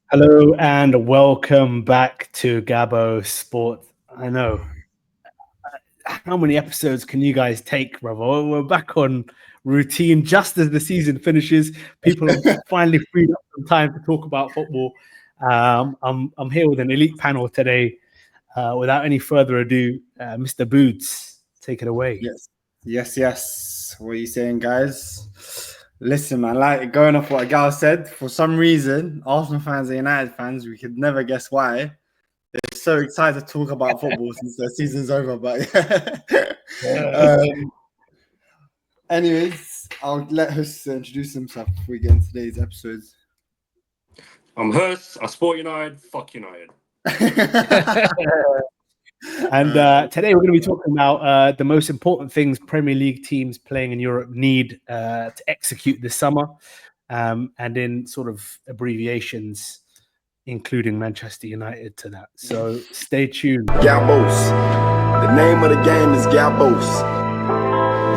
Hello and welcome back to Gabos Sport. I know. How many episodes can you guys take, brother? We're back on routine just as the season finishes. People have finally freed up some time to talk about football. I'm here with an elite panel today. Without any further ado, Mr. Boots, take it away. Yes. What are you saying, guys? Listen, man, like going off what Gal said, for some reason, Arsenal fans and United fans, we could never guess why. They're so excited to talk about football since the season's over. But anyways, I'll let Hus introduce himself before we get into today's episodes. I'm Hurst. I support United. Fuck United. And today we're going to be talking about the most important things Premier League teams playing in Europe need to execute this summer, and in sort of abbreviations, including Manchester United to that. So stay tuned. Gabos. The name of the game is Gabos.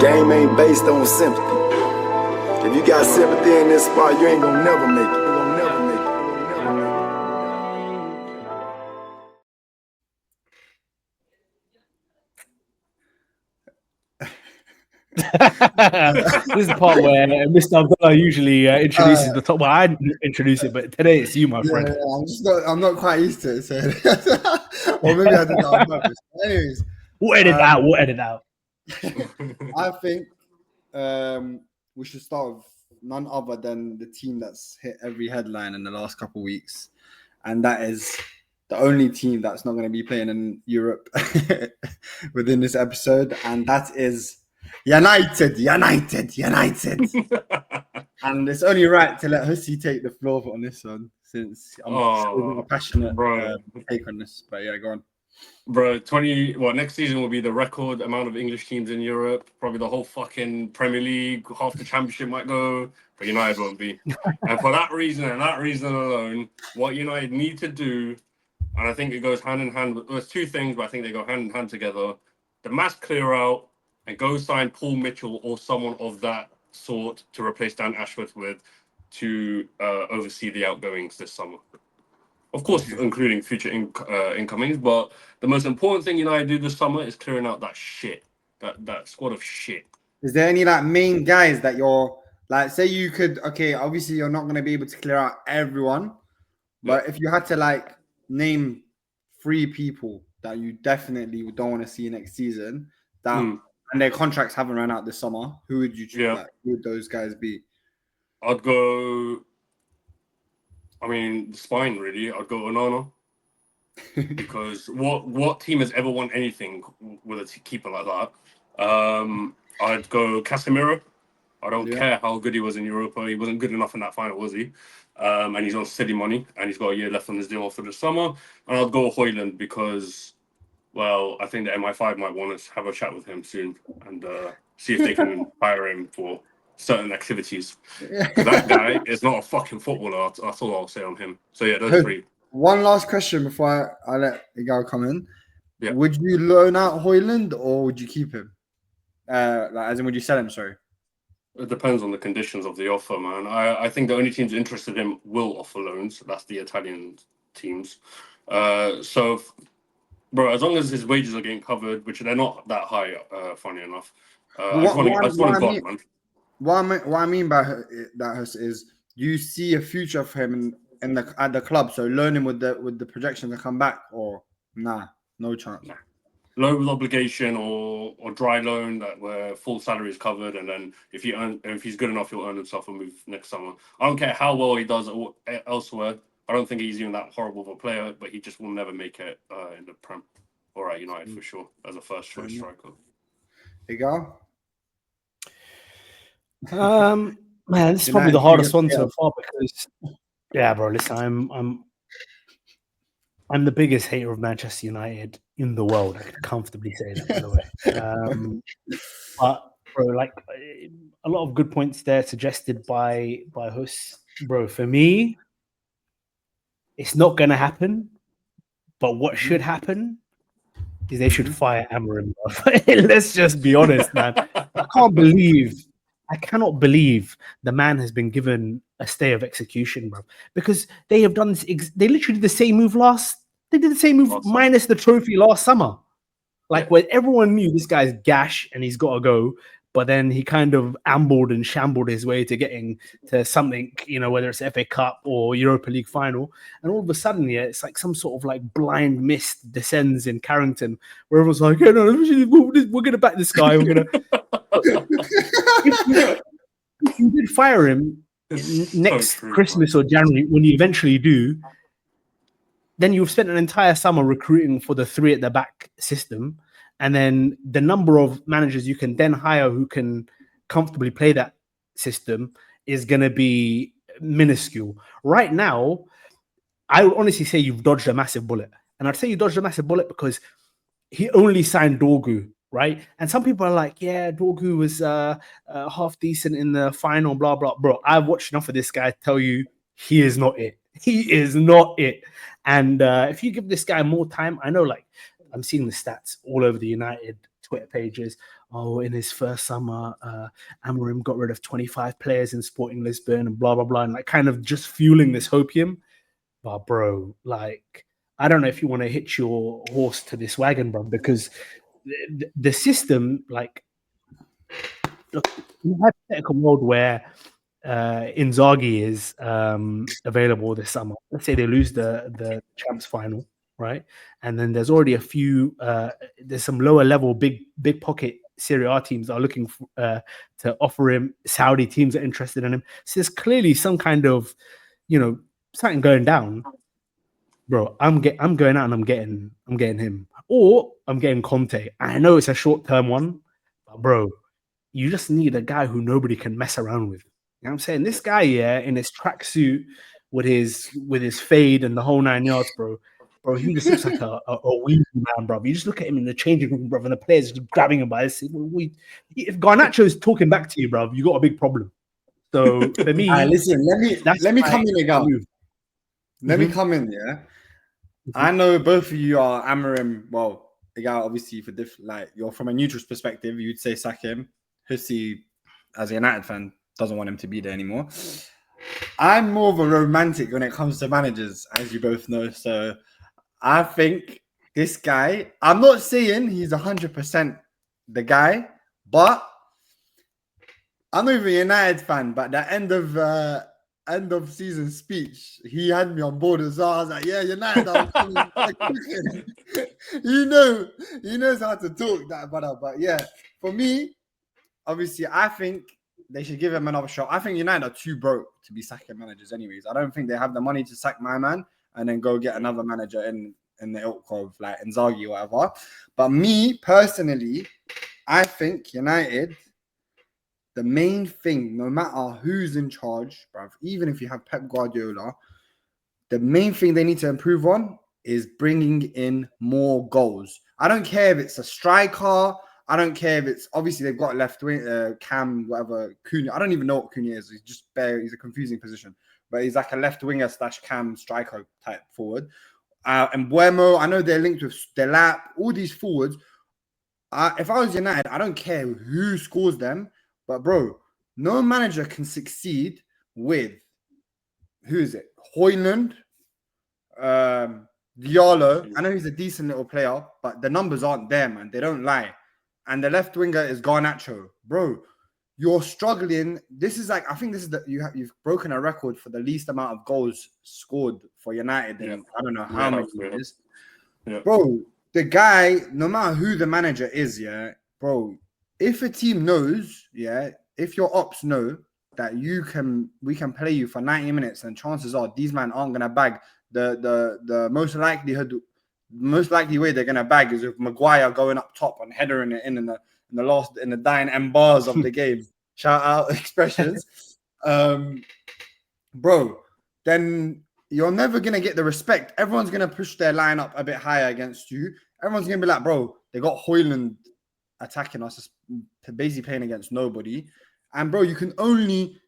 Game ain't based on sympathy. If you got sympathy in this spot, you ain't gonna never make it. This is the part where Mr. Abdullah usually introduces the top. Well, I introduce it, but today it's you, my friend. I'm not quite used to it. So. Or maybe I did that on purpose. Anyways, We'll edit out. I think we should start with none other than the team that's hit every headline in the last couple of weeks, and that is the only team that's not going to be playing in Europe within this episode, and that is United. And it's only right to let Hussey take the floor on this one, since I'm a passionate take on this. But yeah, go on. Bro, next season will be the record amount of English teams in Europe. Probably the whole fucking Premier League, half the Championship might go, but United won't be. And for that reason and that reason alone, what United need to do, and I think it goes hand in hand. There's two things, but I think they go hand in hand together. The mass clear out and go sign Paul Mitchell or someone of that sort to replace Dan Ashworth with to oversee the outgoings this summer. Of course, including future incomings, but the most important thing United do this summer is clearing out that shit, that squad of shit. Is there any like main guys that you're like, say you could, okay, obviously you're not going to be able to clear out everyone, but if you had to like name 3 people that you definitely don't want to see next season, that and their contracts haven't run out this summer, who would you choose? Like, who would those guys be? I'd go. I mean, the spine really. I'd go Onana because what team has ever won anything with a keeper like that? I'd go Casemiro. I don't care how good he was in Europa. He wasn't good enough in that final, was he? And he's on steady money, and he's got a year left on his deal after the summer. And I'd go Højlund because, well, I think the MI5 might want to have a chat with him soon and see if they can hire him for certain activities. That guy is not a fucking footballer. That's all I'll say on him. So yeah, those 3. One last question before I let Igal come in. Yeah. Would you loan out Højlund or would you keep him? As in, would you sell him? Sorry. It depends on the conditions of the offer, man. I think the only teams interested in him will offer loans. That's the Italian teams. So, bro, as long as his wages are getting covered, which they're not that high, funny enough. I just want him gone, man. What I mean by that is you see a future for him at the club. So loan him with the projection to come back, or no chance. Nah. Loan with obligation or dry loan where full salary is covered, and then if he's good enough, he'll earn himself a move next summer. I don't care how well he does elsewhere. I don't think he's even that horrible of a player, but he just will never make it in the Prem or at United for sure as a first choice striker. Igal? Man, this is probably the hardest one so far because, bro, listen, I'm the biggest hater of Manchester United in the world. I could comfortably say that, by the way. But bro, like a lot of good points there suggested by Hus. Bro, for me, it's not going to happen. But what should happen is they should fire Amorim. Let's just be honest, man. I can't believe I cannot believe the man has been given a stay of execution, bro. Because they have done this. They literally did the same move They did the same move minus the trophy last summer. Like when everyone knew this guy's gash and he's got to go, but then he kind of ambled and shambled his way to getting to something, whether it's FA Cup or Europa League final. And all of a sudden, it's like some sort of like blind mist descends in Carrington, where everyone's like, yeah, no, we're going to back this guy. We're going to. If you did fire him next Christmas or January, when you eventually do, then you've spent an entire summer recruiting for the 3 at the back system. And then the number of managers you can then hire who can comfortably play that system is going to be minuscule. Right now, I would honestly say you've dodged a massive bullet. And I'd say you dodged a massive bullet because he only signed Dorgu, right? And some people are like, yeah, Dorgu was half decent in the final, blah, blah. Bro, I've watched enough of this guy to tell you he is not it. He is not it. And if you give this guy more time, I know, like, I'm seeing the stats all over the United Twitter pages. Oh, in his first summer, Amorim got rid of 25 players in Sporting Lisbon and blah, blah, blah. And like kind of just fueling this hopium. But bro, like, I don't know if you want to hitch your horse to this wagon, bro, because the system, like, look, in a hypothetical world where Inzaghi is available this summer, let's say they lose the Champs final, right? And then there's already a few, there's some lower level, big pocket Serie A teams that are looking for, to offer him. Saudi teams are interested in him. So there's clearly some kind of, something going down. Bro, I'm going out and I'm getting him, or I'm getting Conte. I know it's a short-term one, but bro, you just need a guy who nobody can mess around with. You know what I'm saying? This guy, in his tracksuit with his fade and the whole 9 yards, bro, he just looks like a weedy man, bro. You just look at him in the changing room, bro, and the players just grabbing him by his seat. If Garnacho's talking back to you, bro, you got a big problem. So for me, listen, let me come in again. Let me come in, yeah. I know both of you are Amorim. Well, Igal, obviously, you're from a neutral perspective, you'd say sack him. Hussey, as a United fan, doesn't want him to be there anymore. I'm more of a romantic when it comes to managers, as you both know. So I think this guy, I'm not saying he's 100% the guy, but I'm not even a United fan. But the end of season speech, he had me on board as well. I was like, yeah, United. He knows how to talk, that brother. But yeah, for me, obviously, I think they should give him another shot. I think United are too broke to be sacking managers anyways. I don't think they have the money to sack my man and then go get another manager in the ilk of like Inzaghi or whatever. But me, personally, I think United, the main thing, no matter who's in charge, bruv, even if you have Pep Guardiola, the main thing they need to improve on is bringing in more goals. I don't care if it's a striker. I don't care if it's, obviously they've got left wing, Cam, whatever, Cunha. I don't even know what Cunha is. He's a confusing position, but he's like a left winger / Cam striker type forward. And Buemo, I know they're linked with Delap, all these forwards. If I was United, I don't care who scores them. But bro, no manager can succeed with, who is it? Højlund, Diallo. I know he's a decent little player, but the numbers aren't there, man. They don't lie. And the left winger is Garnacho. Bro, you're struggling. This is like, I think this is you've broken a record for the least amount of goals scored for United in I don't know how many years. Yeah. Bro, the guy, no matter who the manager is, bro, if a team knows, if your ops know that we can play you for 90 minutes, and chances are these men aren't gonna bag the most likely way they're gonna bag is with Maguire going up top and headering it in the dying end bars of the game. Shout out expressions, bro. Then you're never gonna get the respect. Everyone's gonna push their line up a bit higher against you. Everyone's gonna be like, bro, they got Højlund attacking us, basically playing against nobody. And bro, you can only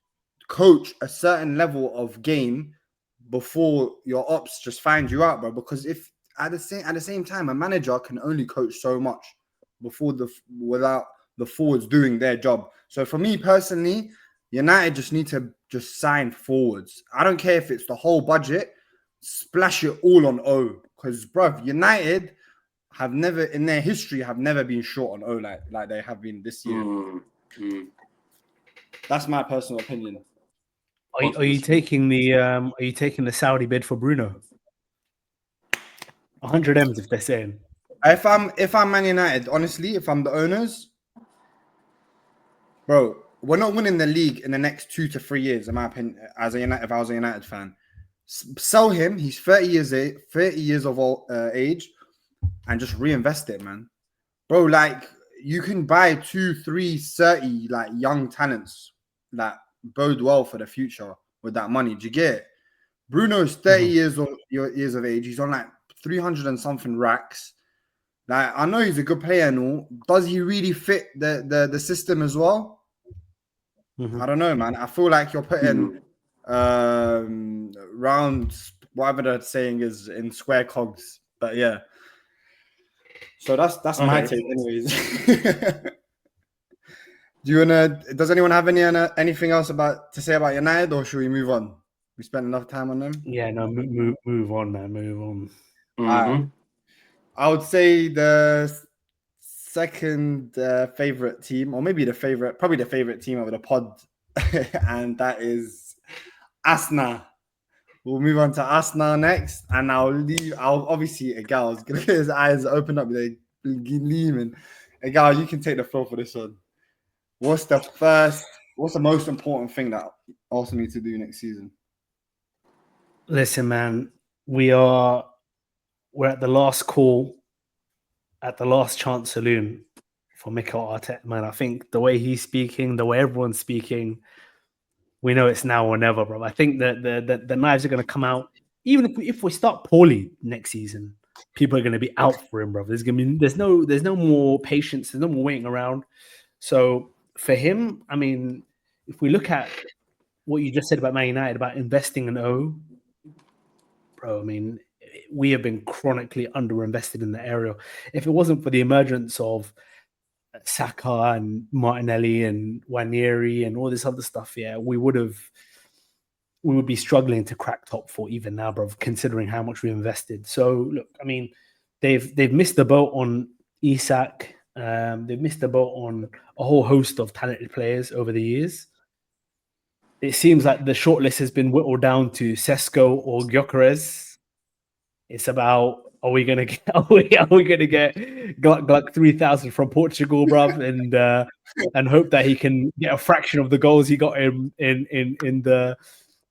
coach a certain level of game before your ops just find you out, bro. Because if at the same time, a manager can only coach so much without the forwards doing their job. So for me personally, United just need to just sign forwards. I don't care if it's the whole budget, splash it all on O. Because, bruv, United have never, in their history, have never been short on O like they have been this year. That's my personal opinion. Are you taking the Saudi bid for Bruno? 100 M's if they're saying. If I'm Man United, honestly, if I'm the owners, bro, we're not winning the league in the next 2 to 3 years, in my opinion. If I was a United fan, sell him. He's 30 years of age, and just reinvest it, man. Bro, like you can buy 2, 3, 30 like young talents that bode well for the future with that money. Do you get it? Bruno's 30 years of age. He's on like 300 and something racks. Like, I know he's a good player and all. Does he really fit the system as well? I don't know, man. I feel like you're putting round, whatever the saying is, in square cogs. But yeah. So that's my take, anyways. Does anyone have anything else to say about United, or should we move on? We spent enough time on them. Yeah, no, move on, man. Move on. I would say the second favorite team, or maybe probably the favorite team of the pod, and that is Arsenal. We'll move on to Arsenal next, and I'll obviously Egal's gonna get his eyes open up, like gleaming. Egal, you can take the floor for this one. What's the most important thing that Arsenal need to do next season? Listen, man, we're at the last call, at the last chance saloon for Mikel Arteta, man. I think the way he's speaking, the way everyone's speaking, we know it's now or never, bro. I think that the knives are going to come out. Even if we start poorly next season, people are going to be out for him, bro. There's no more patience. There's no more waiting around. So for him, I mean, if we look at what you just said about Man United, about investing in O, bro, I mean, we have been chronically underinvested in the area. If it wasn't for the emergence of Saka and Martinelli and Wanieri and all this other stuff, yeah, we would be struggling to crack top 4 even now, bro, considering how much we invested. So look, I mean, they've missed the boat on Isak. They've missed the boat on a whole host of talented players over the years. It seems like the shortlist has been whittled down to Sesko or Gyökeres. It's about, are we gonna get Gluck 3000 from Portugal, bruv, and hope that he can get a fraction of the goals he got in the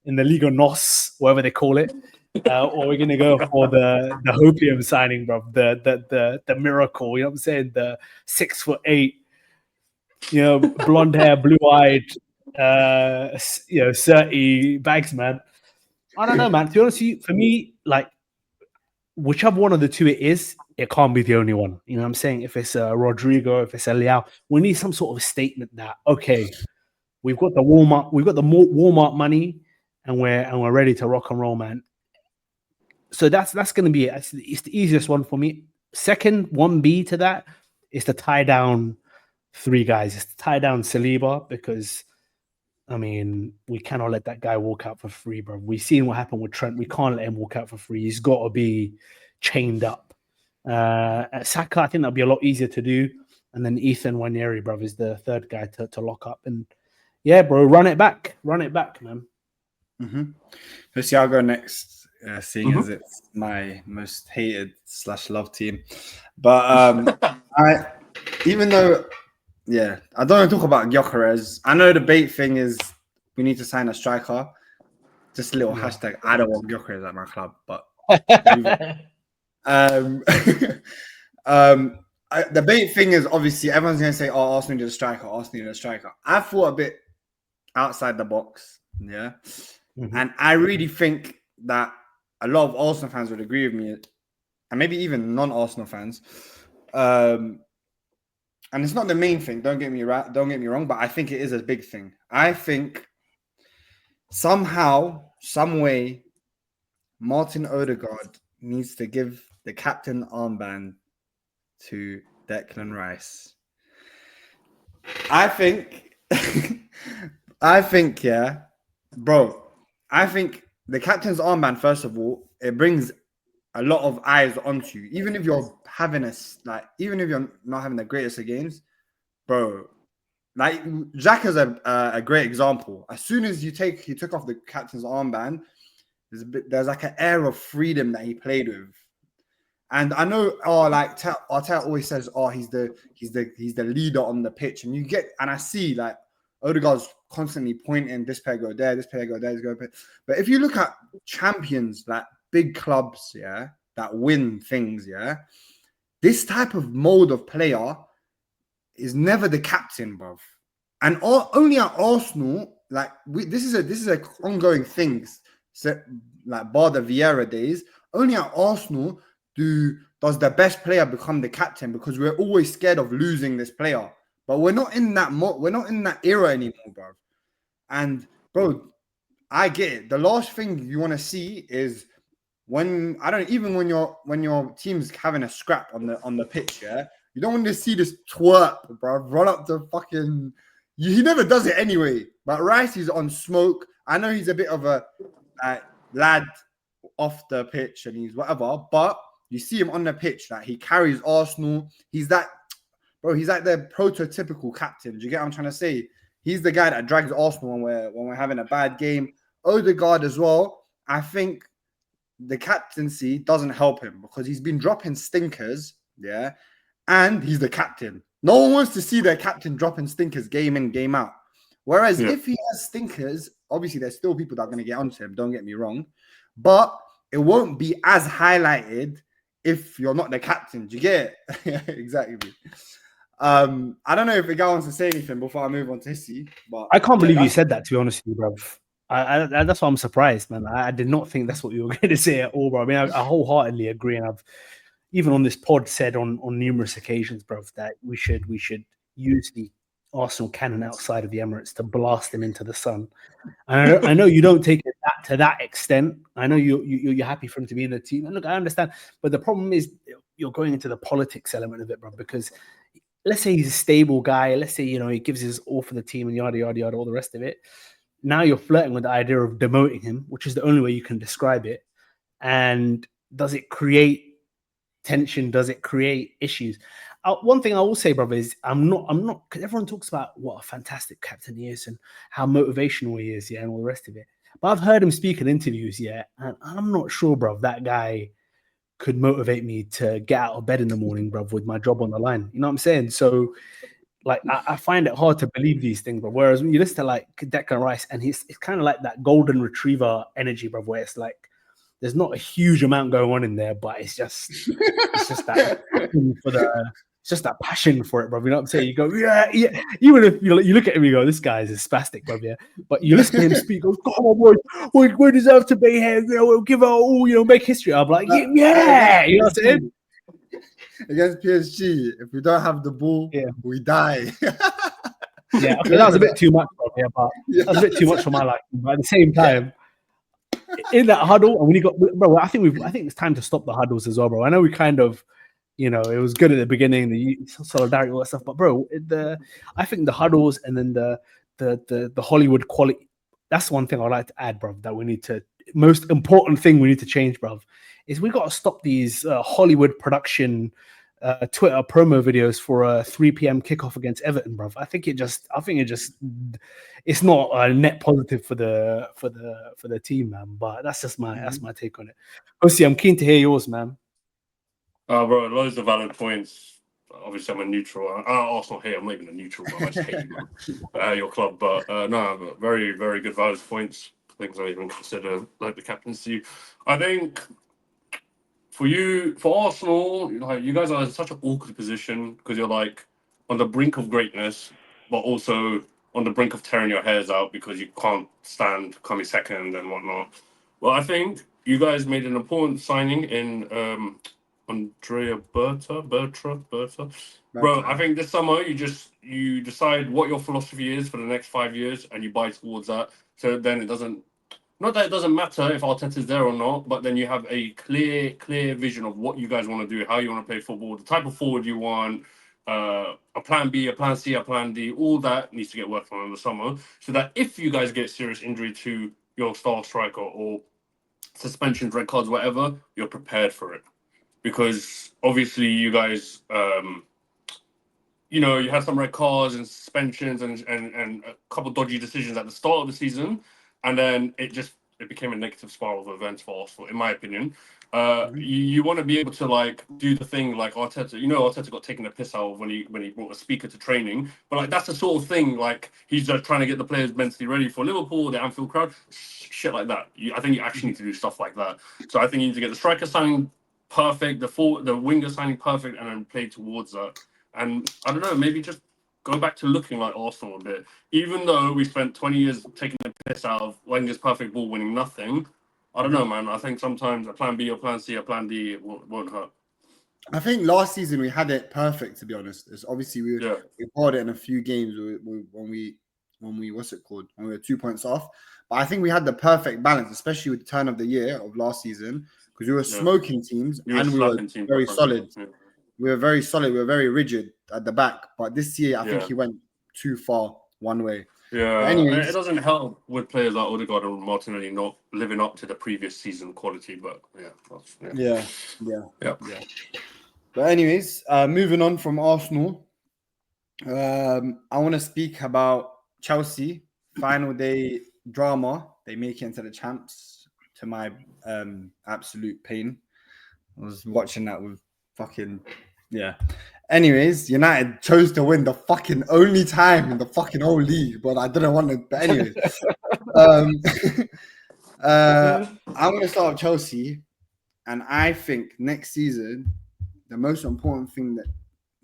Liga NOS, whatever they call it, or we're gonna go for the Hopium signing, bruv, the miracle. You know what I'm saying? The 6'8", blonde hair, blue eyed, 30 bags, man. I don't know, man. To be honest with you, for me, like, whichever one of the two it can't be the only one. You know what I'm saying? If it's Rodrigo, if it's Leao, we need some sort of statement that, okay, we've got the Walmart money, and we're ready to rock and roll, man. So that's going to be it. It's the easiest one for me. Second, 1B to that is to tie down 3 guys. It's to tie down Saliba, because, I mean, we cannot let that guy walk out for free, bro. We've seen what happened with Trent. We can't let him walk out for free. He's got to be chained up. At Saka, I think that'll be a lot easier to do. And then Ethan Wanieri, bro, is the third guy to lock up. And yeah, bro, run it back, man. Let's see, I'll go next, seeing as it's my most hated / love team. But I don't want to talk about Gyökeres. I know the bait thing is we need to sign a striker. Just a little hashtag. I don't want Gyökeres at my club, but the bait thing is, obviously everyone's going to say, "Oh, Arsenal need a striker. Arsenal need a striker." I thought a bit outside the box, yeah, and I really think that a lot of Arsenal fans would agree with me, and maybe even non-Arsenal fans. And it's not the main thing. Don't get me wrong, but I think it is a big thing. I think somehow, some way, Martin Odegaard needs to give the captain armband to Declan Rice. I think, yeah, bro. I think the captain's armband, first of all, it brings a lot of eyes onto you. Even if you're having even if you're not having the greatest of games, bro. Like Jack is a great example. As soon as he took off the captain's armband, there's like an air of freedom that he played with. And I know, like Arteta always says, he's the leader on the pitch, and I see like Odegaard's constantly pointing, this player go there, this player go there, this go there. But if you look at champions, like big clubs, yeah, that win things, yeah, this type of mode of player is never the captain, bruv. And only at Arsenal, like this is a ongoing thing. So, like bar the Vieira days, only at Arsenal does the best player become the captain, because we're always scared of losing this player. But we're not in that we're not in that era anymore, bro. And bro, I get it. The last thing you want to see is when your team's having a scrap on the pitch, yeah. You don't want to see this twerp, bro. Run up the fucking. He never does it anyway. But Rice is on smoke. I know he's a bit of a lad off the pitch and he's whatever, but you see him on the pitch, like he carries Arsenal. He's that, bro. He's like the prototypical captain. Do you get what I'm trying to say? He's the guy that drags Arsenal when we're having a bad game. Odegaard as well. I think the captaincy doesn't help him because he's been dropping stinkers, yeah, and he's the captain. No one wants to see their captain dropping stinkers game in, game out. Whereas if he has stinkers, obviously there's still people that are going to get onto him, don't get me wrong, but it won't be as highlighted if you're not the captain. Do you get it? Exactly. I don't know if the guy wants to say anything before I move on to Hissy, but I can't believe you said that, to be honest with you, bro. I that's why I'm surprised, man. I did not think that's what you were going to say at all, bro. I mean, I wholeheartedly agree, and I've even on this pod said on numerous occasions, bro, that we should use the Arsenal cannon outside of the Emirates to blast them into the sun. And I know you don't take it to that extent. I know you're happy for him to be in the team, and look, I understand. But the problem is you're going into the politics element of it, bro, because let's say he's a stable guy. Let's say, he gives his all for the team and yada, yada, yada, all the rest of it. Now you're flirting with the idea of demoting him, which is the only way you can describe it. And does it create tension? Does it create issues? One thing I will say, brother, is I'm not, because everyone talks about what a fantastic captain he is and how motivational he is, yeah, and all the rest of it. But I've heard him speak in interviews, yeah, and I'm not sure, bro, that guy could motivate me to get out of bed in the morning, bro, with my job on the line. You know what I'm saying? So, like, I find it hard to believe these things, bro. Whereas when you listen to like Declan Rice, and it's kind of like that golden retriever energy, bro, where it's like there's not a huge amount going on in there, but it's just that passion for it's just that passion for it, bro. You know what I'm saying? You go, yeah. Even if you look at him, you go, this guy is a spastic, bro. Yeah. But you listen to him speak, goes, come on, boys, we deserve to be here. We'll give our all, make history. I'm like, yeah. You know what I'm saying? Against PSG, if we don't have the ball, we die. Yeah, okay, that was a bit too much, bro. Yeah, but that was a bit too much for my liking. But at the same time, in that huddle, and when you got, bro, I think it's time to stop the huddles as well, bro. I know we kind of, it was good at the beginning, the solidarity, all that stuff, but bro, I think the huddles and then the Hollywood quality. That's one thing I'd like to add, bro. That we need to. Most important thing we need to change, bro, is we got to stop these Hollywood production Twitter promo videos for a 3 p.m. kickoff against Everton, bro. I think it's not a net positive for the team, man. But that's just that's my take on it. Osi, I'm keen to hear yours, man. Bro, loads of valid points. Obviously, I'm a neutral. Arsenal here. I'm not even a neutral, but I just hate you, your club. But no, very, very good valid points. Things I even consider like the captaincy. I think for Arsenal, like you guys are in such an awkward position because you're like on the brink of greatness, but also on the brink of tearing your hairs out because you can't stand coming second and whatnot. Well, I think you guys made an important signing in Andrea Berta. Bro, I think this summer you decide what your philosophy is for the next 5 years and you buy towards that. So then it doesn't matter if Arteta's there or not, but then you have a clear vision of what you guys want to do, how you want to play football, the type of forward you want, a plan B, a plan C, a plan D, all that needs to get worked on in the summer, so that if you guys get serious injury to your star striker or suspensions, red cards, whatever, you're prepared for it. Because obviously you guys, you had some red cards and suspensions and a couple dodgy decisions at the start of the season, and then it became a negative spiral of events for Arsenal, in my opinion. You want to be able to like do the thing like Arteta. Arteta got taken a piss out of when he brought a speaker to training, but like that's the sort of thing like he's just trying to get the players mentally ready for Liverpool, the Anfield crowd, shit like that. I think you actually need to do stuff like that. So I think you need to get the striker signing perfect, the winger signing perfect, and then play towards that. And I don't know, maybe just go back to looking like Arsenal a bit. Even though we spent 20 years taking the piss out of Wenger's perfect ball winning nothing, I don't know, man. I think sometimes a plan B, a plan C, a plan D won't hurt. I think last season we had it perfect, to be honest. It's obviously we poured it in a few games when we what's it called? When we were 2 points off. But I think we had the perfect balance, especially with the turn of the year of last season, because we were smoking teams and we were very solid. Yeah. We were very solid. We were very rigid at the back. But this year, I think he went too far one way. Yeah, anyways, it doesn't help with players like Odegaard and Martinelli not living up to the previous season quality. But yeah. But anyways, moving on from Arsenal, I want to speak about Chelsea. Final day drama. They make it into the champs, to my absolute pain. I was watching that with fucking Anyways, United chose to win the fucking only time in the fucking whole league, but I didn't want to. But anyway, I'm going to start with Chelsea, and I think next season the most important thing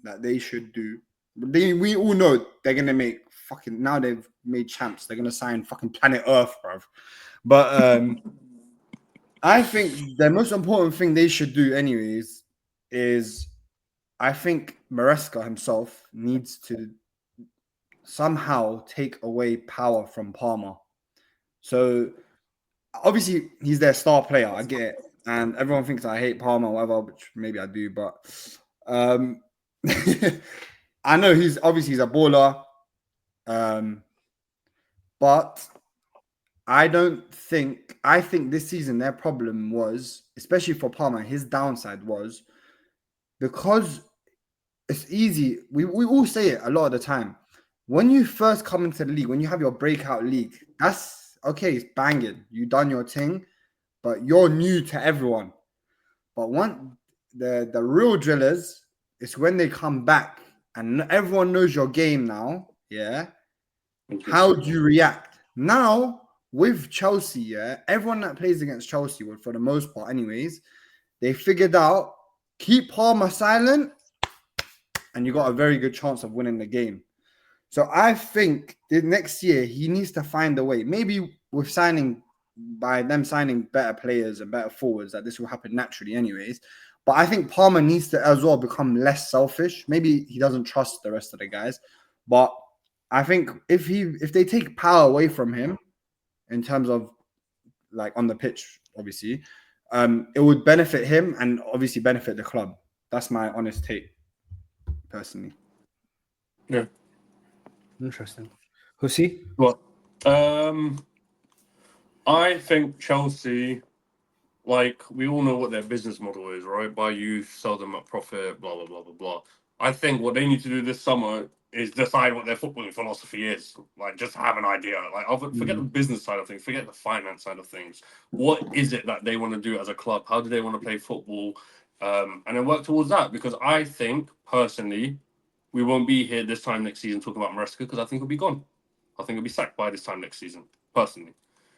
that they should do. We all know they're going to make fucking. Now they've made champs. They're going to sign fucking planet Earth, bruv. But I think the most important thing they should do, anyways, is I think Maresca himself needs to somehow take away power from Palmer. So obviously he's their star player. I get it, and everyone thinks I hate Palmer, or whatever, which maybe I do. But I know he's a baller. But I think this season their problem was, especially for Palmer, his downside was because it's easy. We all say it a lot of the time. When you first come into the league, when you have your breakout league, that's okay, it's banging. You done your thing, but you're new to everyone. But the real drillers, it's when they come back and everyone knows your game now. Yeah. How do you react? Now with Chelsea, everyone that plays against Chelsea, well, for the most part, anyways, they figured out keep Palmer silent, and you got a very good chance of winning the game. So I think the next year he needs to find a way. Maybe with signing better players and better forwards, that this will happen naturally, anyways. But I think Palmer needs to as well become less selfish. Maybe he doesn't trust the rest of the guys, but I think if they take power away from him in terms of like on the pitch, obviously, it would benefit him and obviously benefit the club. That's my honest take, personally. Yeah. Interesting. Hussey? Well, I think Chelsea, like, we all know what their business model is, right? Buy youth, sell them at profit, blah, blah, blah, blah, blah. I think what they need to do this summer is decide what their footballing philosophy is. Like, just have an idea. Like, forget the business side of things, forget the finance side of things. What is it that they want to do as a club? How do they want to play football? And then work towards that. Because I think, personally, we won't be here this time next season talking about Maresca, because I think he'll be gone. I think he'll be sacked by this time next season, personally.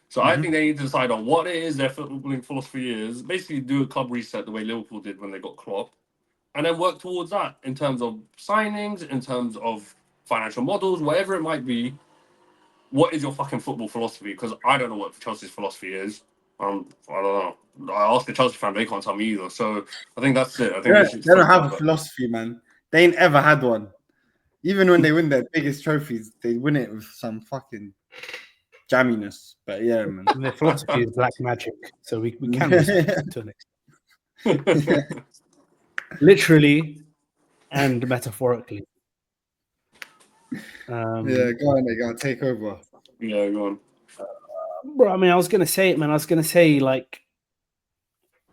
So I think they need to decide on what it is their footballing philosophy is. Basically, do a club reset the way Liverpool did when they got Klopp, and then work towards that in terms of signings, in terms of financial models, whatever it might be. What is your fucking football philosophy? Because I don't know what Chelsea's philosophy is. I don't know. I asked the Chelsea fan, they can't tell me either. So I think that's it. I think they don't have a philosophy, man. They ain't ever had one. Even when they win their biggest trophies, they win it with some fucking jamminess. But yeah, man. And their philosophy is black magic, so we can respect it to an extent. Literally, and metaphorically. Go on, go take over. Yeah, go on. Bro, I mean, I was gonna say it, man. I was gonna say like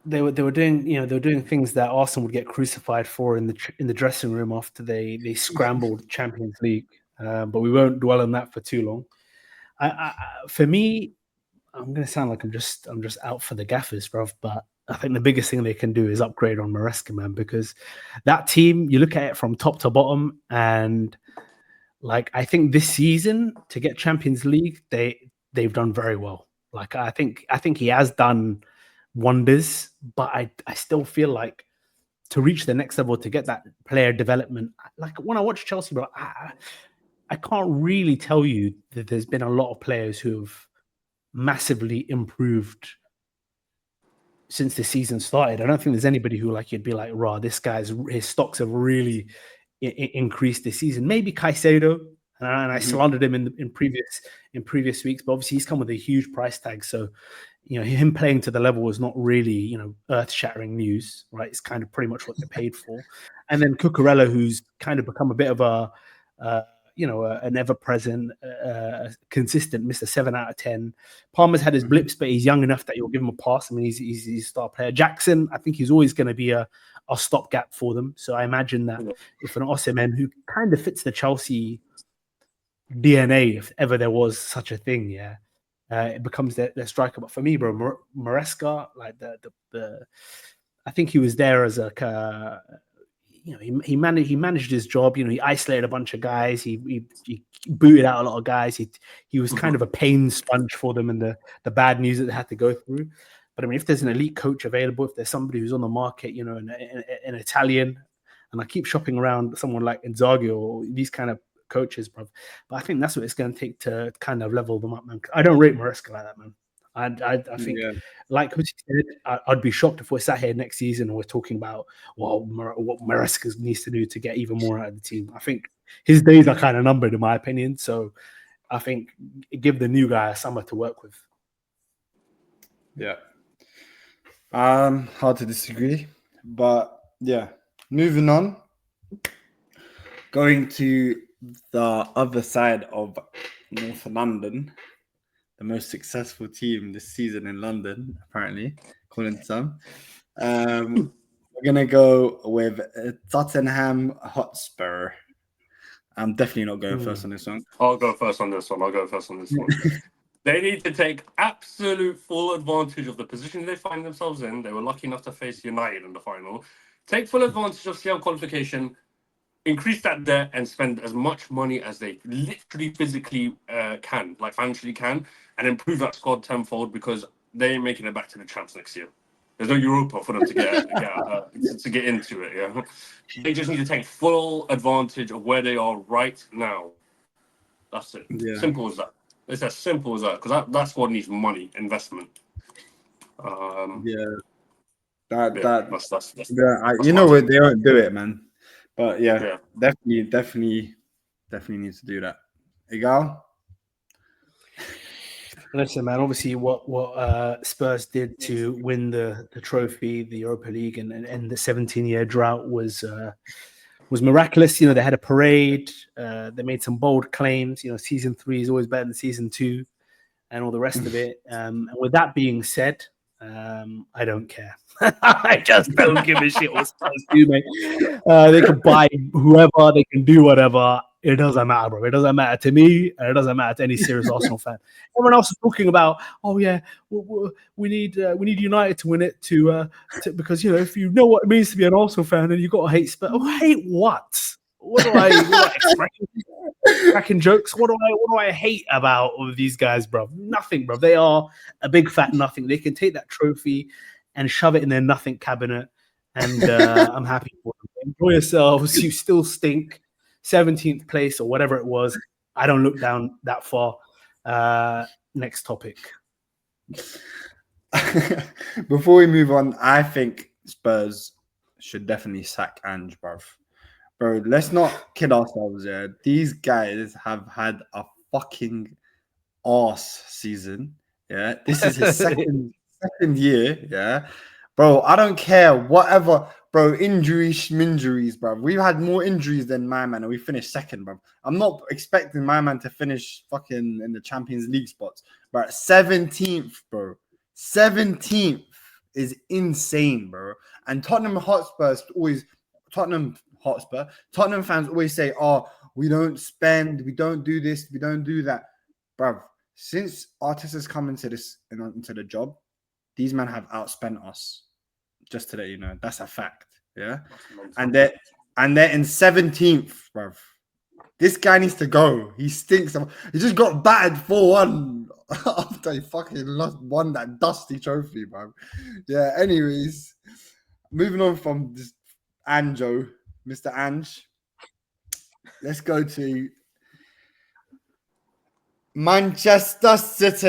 they were doing things that Arsenal would get crucified for in the dressing room after they scrambled Champions League. But we won't dwell on that for too long. For me, I'm gonna sound like I'm just out for the gaffers, bro. But I think the biggest thing they can do is upgrade on Maresca, man, because that team, you look at it from top to bottom, and like I think this season to get Champions League, they've done very well. Like I think he has done wonders, but I still feel like to reach the next level, to get that player development, like when I watch Chelsea, bro, I can't really tell you that there's been a lot of players who have massively improved since the season started. I don't think there's anybody who like you'd be like, "Raw, this guy's his stocks have really increased this season." Maybe Caicedo, and I slandered him in previous weeks, but obviously he's come with a huge price tag. So, him playing to the level was not really earth-shattering news, right? It's kind of pretty much what they paid for. And then Cucurella, who's kind of become a bit of an ever-present, consistent Mr. 7 out of 10. Palmer's had his blips, but he's young enough that you'll give him a pass. I mean, he's a star player. Jackson, I think he's always going to be a stopgap for them. So I imagine that if an Osimhen, who kind of fits the Chelsea DNA, if ever there was such a thing, it becomes their striker. But for me, bro, Maresca, like I think he was there as a he managed his job. He isolated a bunch of guys. He booted out a lot of guys. He was kind of a pain sponge for them and the bad news that they had to go through. But I mean, if there's an elite coach available, if there's somebody who's on the market, an Italian, and I keep shopping around someone like Inzaghi or these kind of coaches, bro. But I think that's what it's going to take to kind of level them up, man. I don't rate Maresca like that, man. I think, like Hussey said, I'd be shocked if we're sat here next season and we're talking about what Maresca needs to do to get even more out of the team. I think his days are kind of numbered, in my opinion. So I think give the new guy a summer to work with. Yeah. Hard to disagree. But yeah, moving on. Going to the other side of North London. The most successful team this season in London, apparently, according to some. We're going to go with Tottenham Hotspur. I'm definitely not going first on this one. I'll go first on this one. They need to take absolute full advantage of the position they find themselves in. They were lucky enough to face United in the final. Take full advantage of CL qualification, increase that debt, and spend as much money as they literally physically can, like financially can, and improve that squad tenfold, because they ain't making it back to the champs next year. There's no Europa for them to get into it. Yeah, they just need to take full advantage of where they are right now. That's it. Yeah. Simple as that. It's as simple as that, because that squad needs money, investment. That's they don't do it, man. But definitely needs to do that. Egal? Listen, man, obviously what Spurs did to win the trophy, the Europa League, and the 17-year drought was miraculous. They had a parade. They made some bold claims. Season 3 is always better than season 2 and all the rest of it. And with that being said, I don't care. I just don't give a shit what Spurs do, mate. They can buy whoever, they can do whatever. It doesn't matter, bro. It doesn't matter to me, and it doesn't matter to any serious Arsenal fan. Everyone else is talking about, oh yeah, we need United to win it because if you know what it means to be an Arsenal fan, then you got to hate Spurs. Oh, hate what? What do I express? Cracking jokes. What do I hate about all of these guys, bro? Nothing, bro. They are a big fat nothing. They can take that trophy and shove it in their nothing cabinet, and I'm happy for them. Enjoy yourselves. You still stink. 17th place or whatever it was. I don't look down that far. Next topic. Before we move on, I think Spurs should definitely sack Ange, bro. Bro, let's not kid ourselves here. These guys have had a fucking arse season. Yeah, this is his second year. Yeah, Bro, I don't care. Whatever, bro. Injuries, bro. We've had more injuries than my man, and we finished second, bro. I'm not expecting my man to finish fucking in the Champions League spots, but 17th, bro. 17th is insane, bro. And Tottenham fans always say, "Oh, we don't spend, we don't do this, we don't do that," bro. Since Arteta's come into the job, these men have outspent us. Just to let you know, that's a fact. Yeah, and they're in 17th, bro. This guy needs to go. He stinks. He just got battered 4-1 after he fucking won that dusty trophy, bro. Yeah. Anyways, moving on from this Anjo, Mr. Ange. Let's go to Manchester City.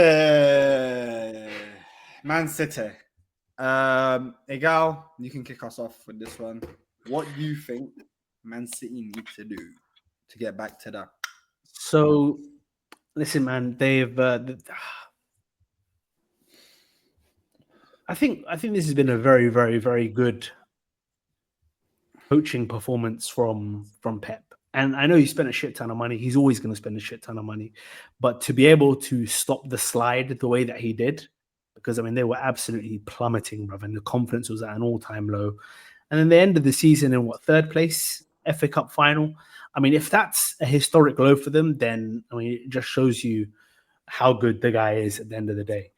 Man City. Egal, you can kick us off with this one. What do you think Man City need to do to get back to that? So, listen, man, they've. I think this has been a very, very, very good coaching performance from Pep. And I know he spent a shit ton of money. He's always going to spend a shit ton of money. But to be able to stop the slide the way that he did, because, I mean, they were absolutely plummeting, brother, and the confidence was at an all-time low. And then they ended the season in, third place, FA Cup final. I mean, if that's a historic low for them, then, I mean, it just shows you how good the guy is at the end of the day.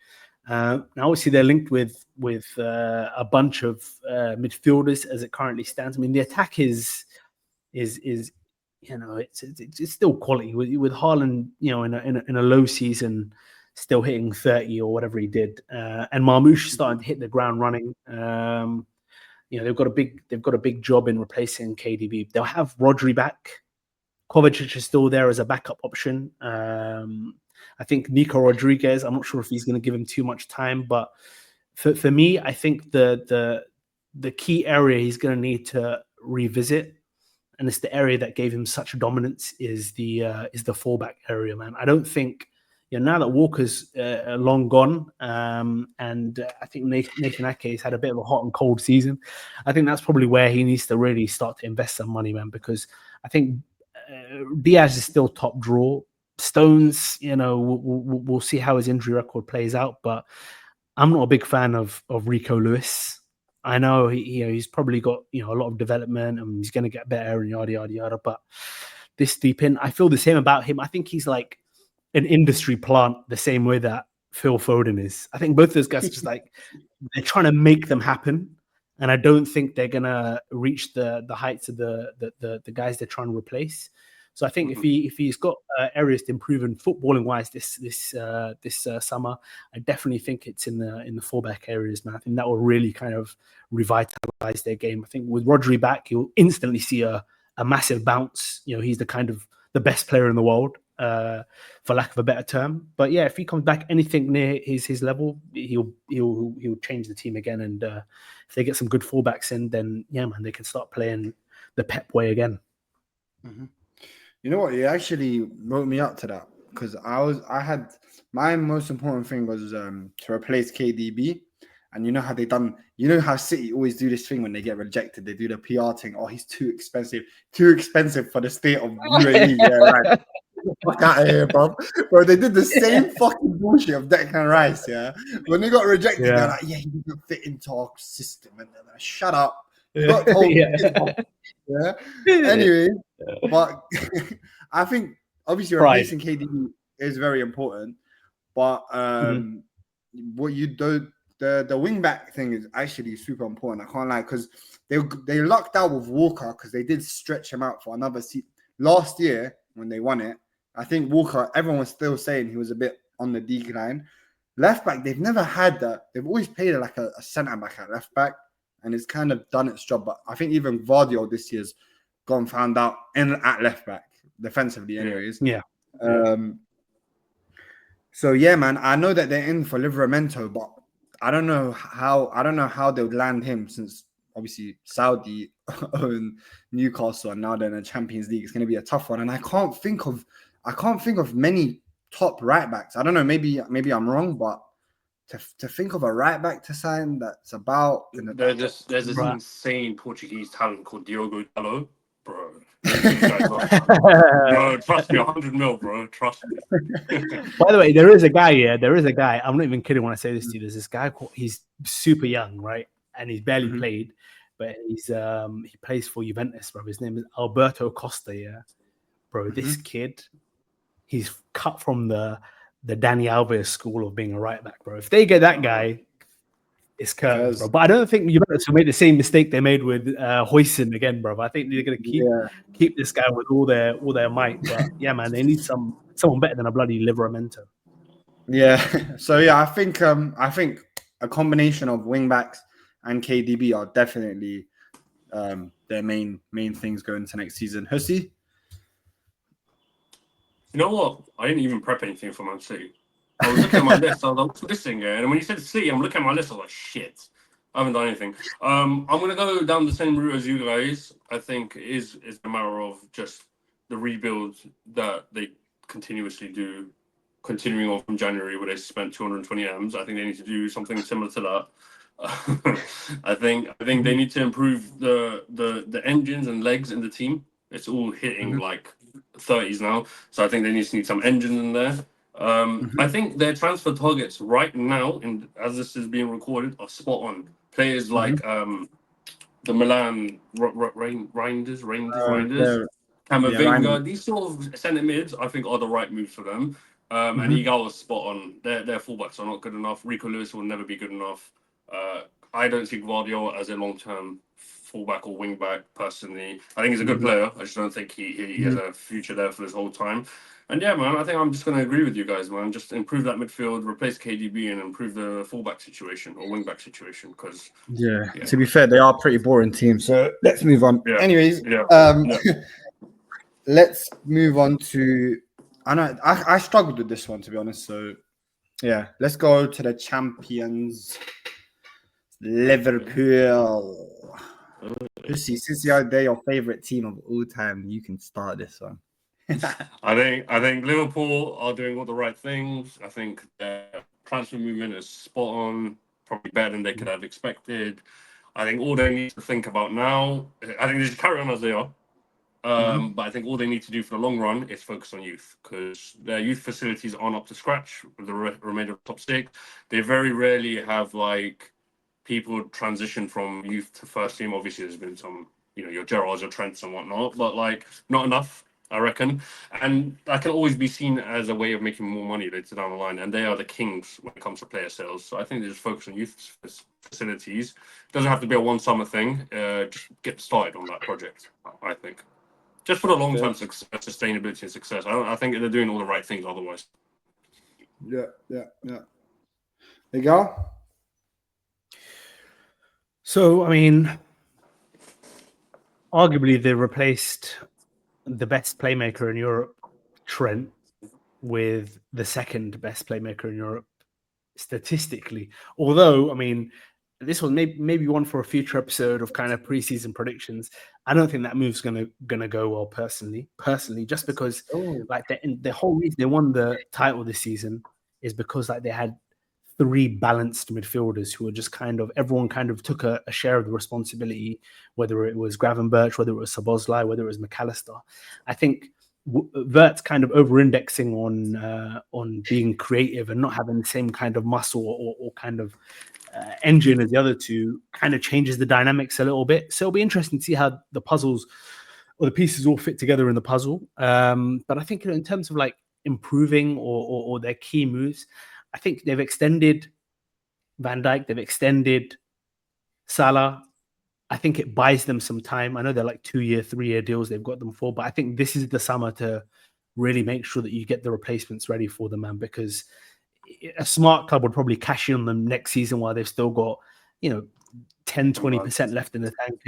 Now, obviously, they're linked with a bunch of midfielders as it currently stands. I mean, the attack is you know, it's still quality with Haaland, you know, in a low season, still hitting 30 or whatever he did, and Marmoush starting to hit the ground running. You know, they've got a big job in replacing KDB. They'll have Rodri back. Kovacic is still there as a backup option. I think Nico Rodriguez, I'm not sure if he's going to give him too much time, but for me, I think the key area he's going to need to revisit, and it's the area that gave him such dominance, is the fullback area, man. I don't think, you know, now that Walker's long gone, and I think Nathan Ake has had a bit of a hot and cold season, I think that's probably where he needs to really start to invest some money, man, because I think Diaz is still top draw. Stones, you know, we'll see how his injury record plays out, but I'm not a big fan of Rico Lewis. I know he's probably got, you know, a lot of development and he's going to get better and yada yada yada. But this deep in, I feel the same about him. I think he's like an industry plant, the same way that Phil Foden is. I think both those guys are just like, they're trying to make them happen, and I don't think they're gonna reach the heights of the guys they're trying to replace. So I think if he's got areas to improve in footballing wise this summer, I definitely think it's in the fullback areas, man. I think that will really kind of revitalize their game. I think with Rodri back, you'll instantly see a massive bounce. You know, he's the best player in the world, for lack of a better term. But yeah, if he comes back anything near his level, he'll change the team again. And if they get some good fullbacks in, then yeah, man, they can start playing the Pep way again. Mm-hmm. You know what? You actually wrote me up to that, because I had my most important thing was to replace KDB. And you know how how City always do this thing when they get rejected. They do the PR thing. Oh, he's too expensive for the state of UAE. Yeah, right. Fuck out of here, bro. Bro, they did the same fucking bullshit of Declan Rice. Yeah, when they got rejected, they're like, yeah, he doesn't fit into our system. And they're like, shut up. You got told. Yeah. Anyway, but I think obviously replacing KDB is very important. But what you do, the wing back thing is actually super important. I can't lie, because they lucked out with Walker, because they did stretch him out for another season. Last year when they won it, I think Walker, everyone was still saying he was a bit on the decline. Left back, they've never had that. They've always played like a centre back at left back, and it's kind of done its job. But I think even Vardio this year's gone found out at left back defensively, anyways. Yeah. So yeah, man, I know that they're in for Livramento, but I don't know how they would land him, since obviously Saudi own Newcastle and now they're in the Champions League. It's going to be a tough one, and I can't think of many top right backs. I don't know, maybe I'm wrong, but to think of a right back to sign that's about. There's this Right. insane Portuguese talent called Diogo Dalot, bro. Bro, trust me, 100 mil, bro. Trust me. By the way, there is a guy. Yeah, there is a guy. I'm not even kidding when I say this to you. There's this guy called. He's super young, right? And he's barely played, but he plays for Juventus, bro. His name is Alberto Costa. Yeah, bro. This kid, he's cut from the Dani Alves school of being a right back, bro. If they get that guy, it's curtains, bro. But I don't think Juventus will make the same mistake they made with Huijsen again, bro. I think they're gonna keep this guy with all their might. But yeah, man, they need someone better than a bloody Livramento. Yeah. So yeah, I think a combination of wing backs and KDB are definitely their main things going into next season. Hussey? You know what? I didn't even prep anything for Man City. I was looking at my list. I was like, what's this thing? And when you said City, I'm looking at my list. I was like, shit. I haven't done anything. I'm going to go down the same route as you guys. I think it is a matter of just the rebuild that they continuously do, continuing on from January where they spent 220 M's. I think they need to do something similar to that. I think they need to improve the engines and legs in the team. It's all hitting like 30s now, so I think they need some engines in there. I think their transfer targets right now, as this is being recorded, are spot on. Players like the Milan Reinders, Camavinga, these sort of centre mids, I think are the right moves for them. And Igal was spot on. Their fullbacks are not good enough. Rico Lewis will never be good enough. I don't see Guardiola as a long-term fullback or wingback personally. I think he's a good player. I just don't think he has a future there for this whole time. And yeah, man, I think I'm just going to agree with you guys, man. Just improve that midfield, replace KDB, and improve the fullback situation or wingback situation. Because to be fair, they are a pretty boring team. So let's move on. Yeah. Anyways, let's move on to. I know I struggled with this one, to be honest. So yeah, let's go to the champions, Liverpool. Lucy, since they're your favorite team of all time, you can start this one. I think Liverpool are doing all the right things. I think their transfer movement is spot on, probably better than they could have expected. I think all they need to think about now, I think they should carry on as they are. But I think all they need to do for the long run is focus on youth, because their youth facilities aren't up to scratch with the remainder of the top six. They very rarely have like people transition from youth to first team. Obviously, there's been some, your Gerrards, your Trents and whatnot, but like not enough, I reckon. And that can always be seen as a way of making more money later down the line. And they are the kings when it comes to player sales. So I think they just focus on youth facilities. It doesn't have to be a one summer thing. Just get started on that project, I think. Just for the long-term sustainability and success. I think they're doing all the right things otherwise. Yeah. There you go. So, I mean, arguably they replaced the best playmaker in Europe, Trent, with the second best playmaker in Europe statistically. Although, I mean, this was maybe one for a future episode of kind of preseason predictions. I don't think that move's gonna go well personally, just because like the whole reason they won the title this season is because like they had three balanced midfielders who were just everyone took a share of the responsibility, whether it was Gravenberch, whether it was Szoboszlai, whether it was McAllister. I think Vert's kind of over-indexing on being creative and not having the same kind of muscle or kind of engine as the other two kind of changes the dynamics a little bit. So it'll be interesting to see how the puzzles or the pieces all fit together in the puzzle. But I think in terms of like improving or their key moves, I think they've extended Van Dijk, they've extended Salah. I think it buys them some time. I know they're like 2-year, 3-year deals they've got them for, but I think this is the summer to really make sure that you get the replacements ready for them, man, because a smart club would probably cash in on them next season while they've still got, 10-20% left in the tank,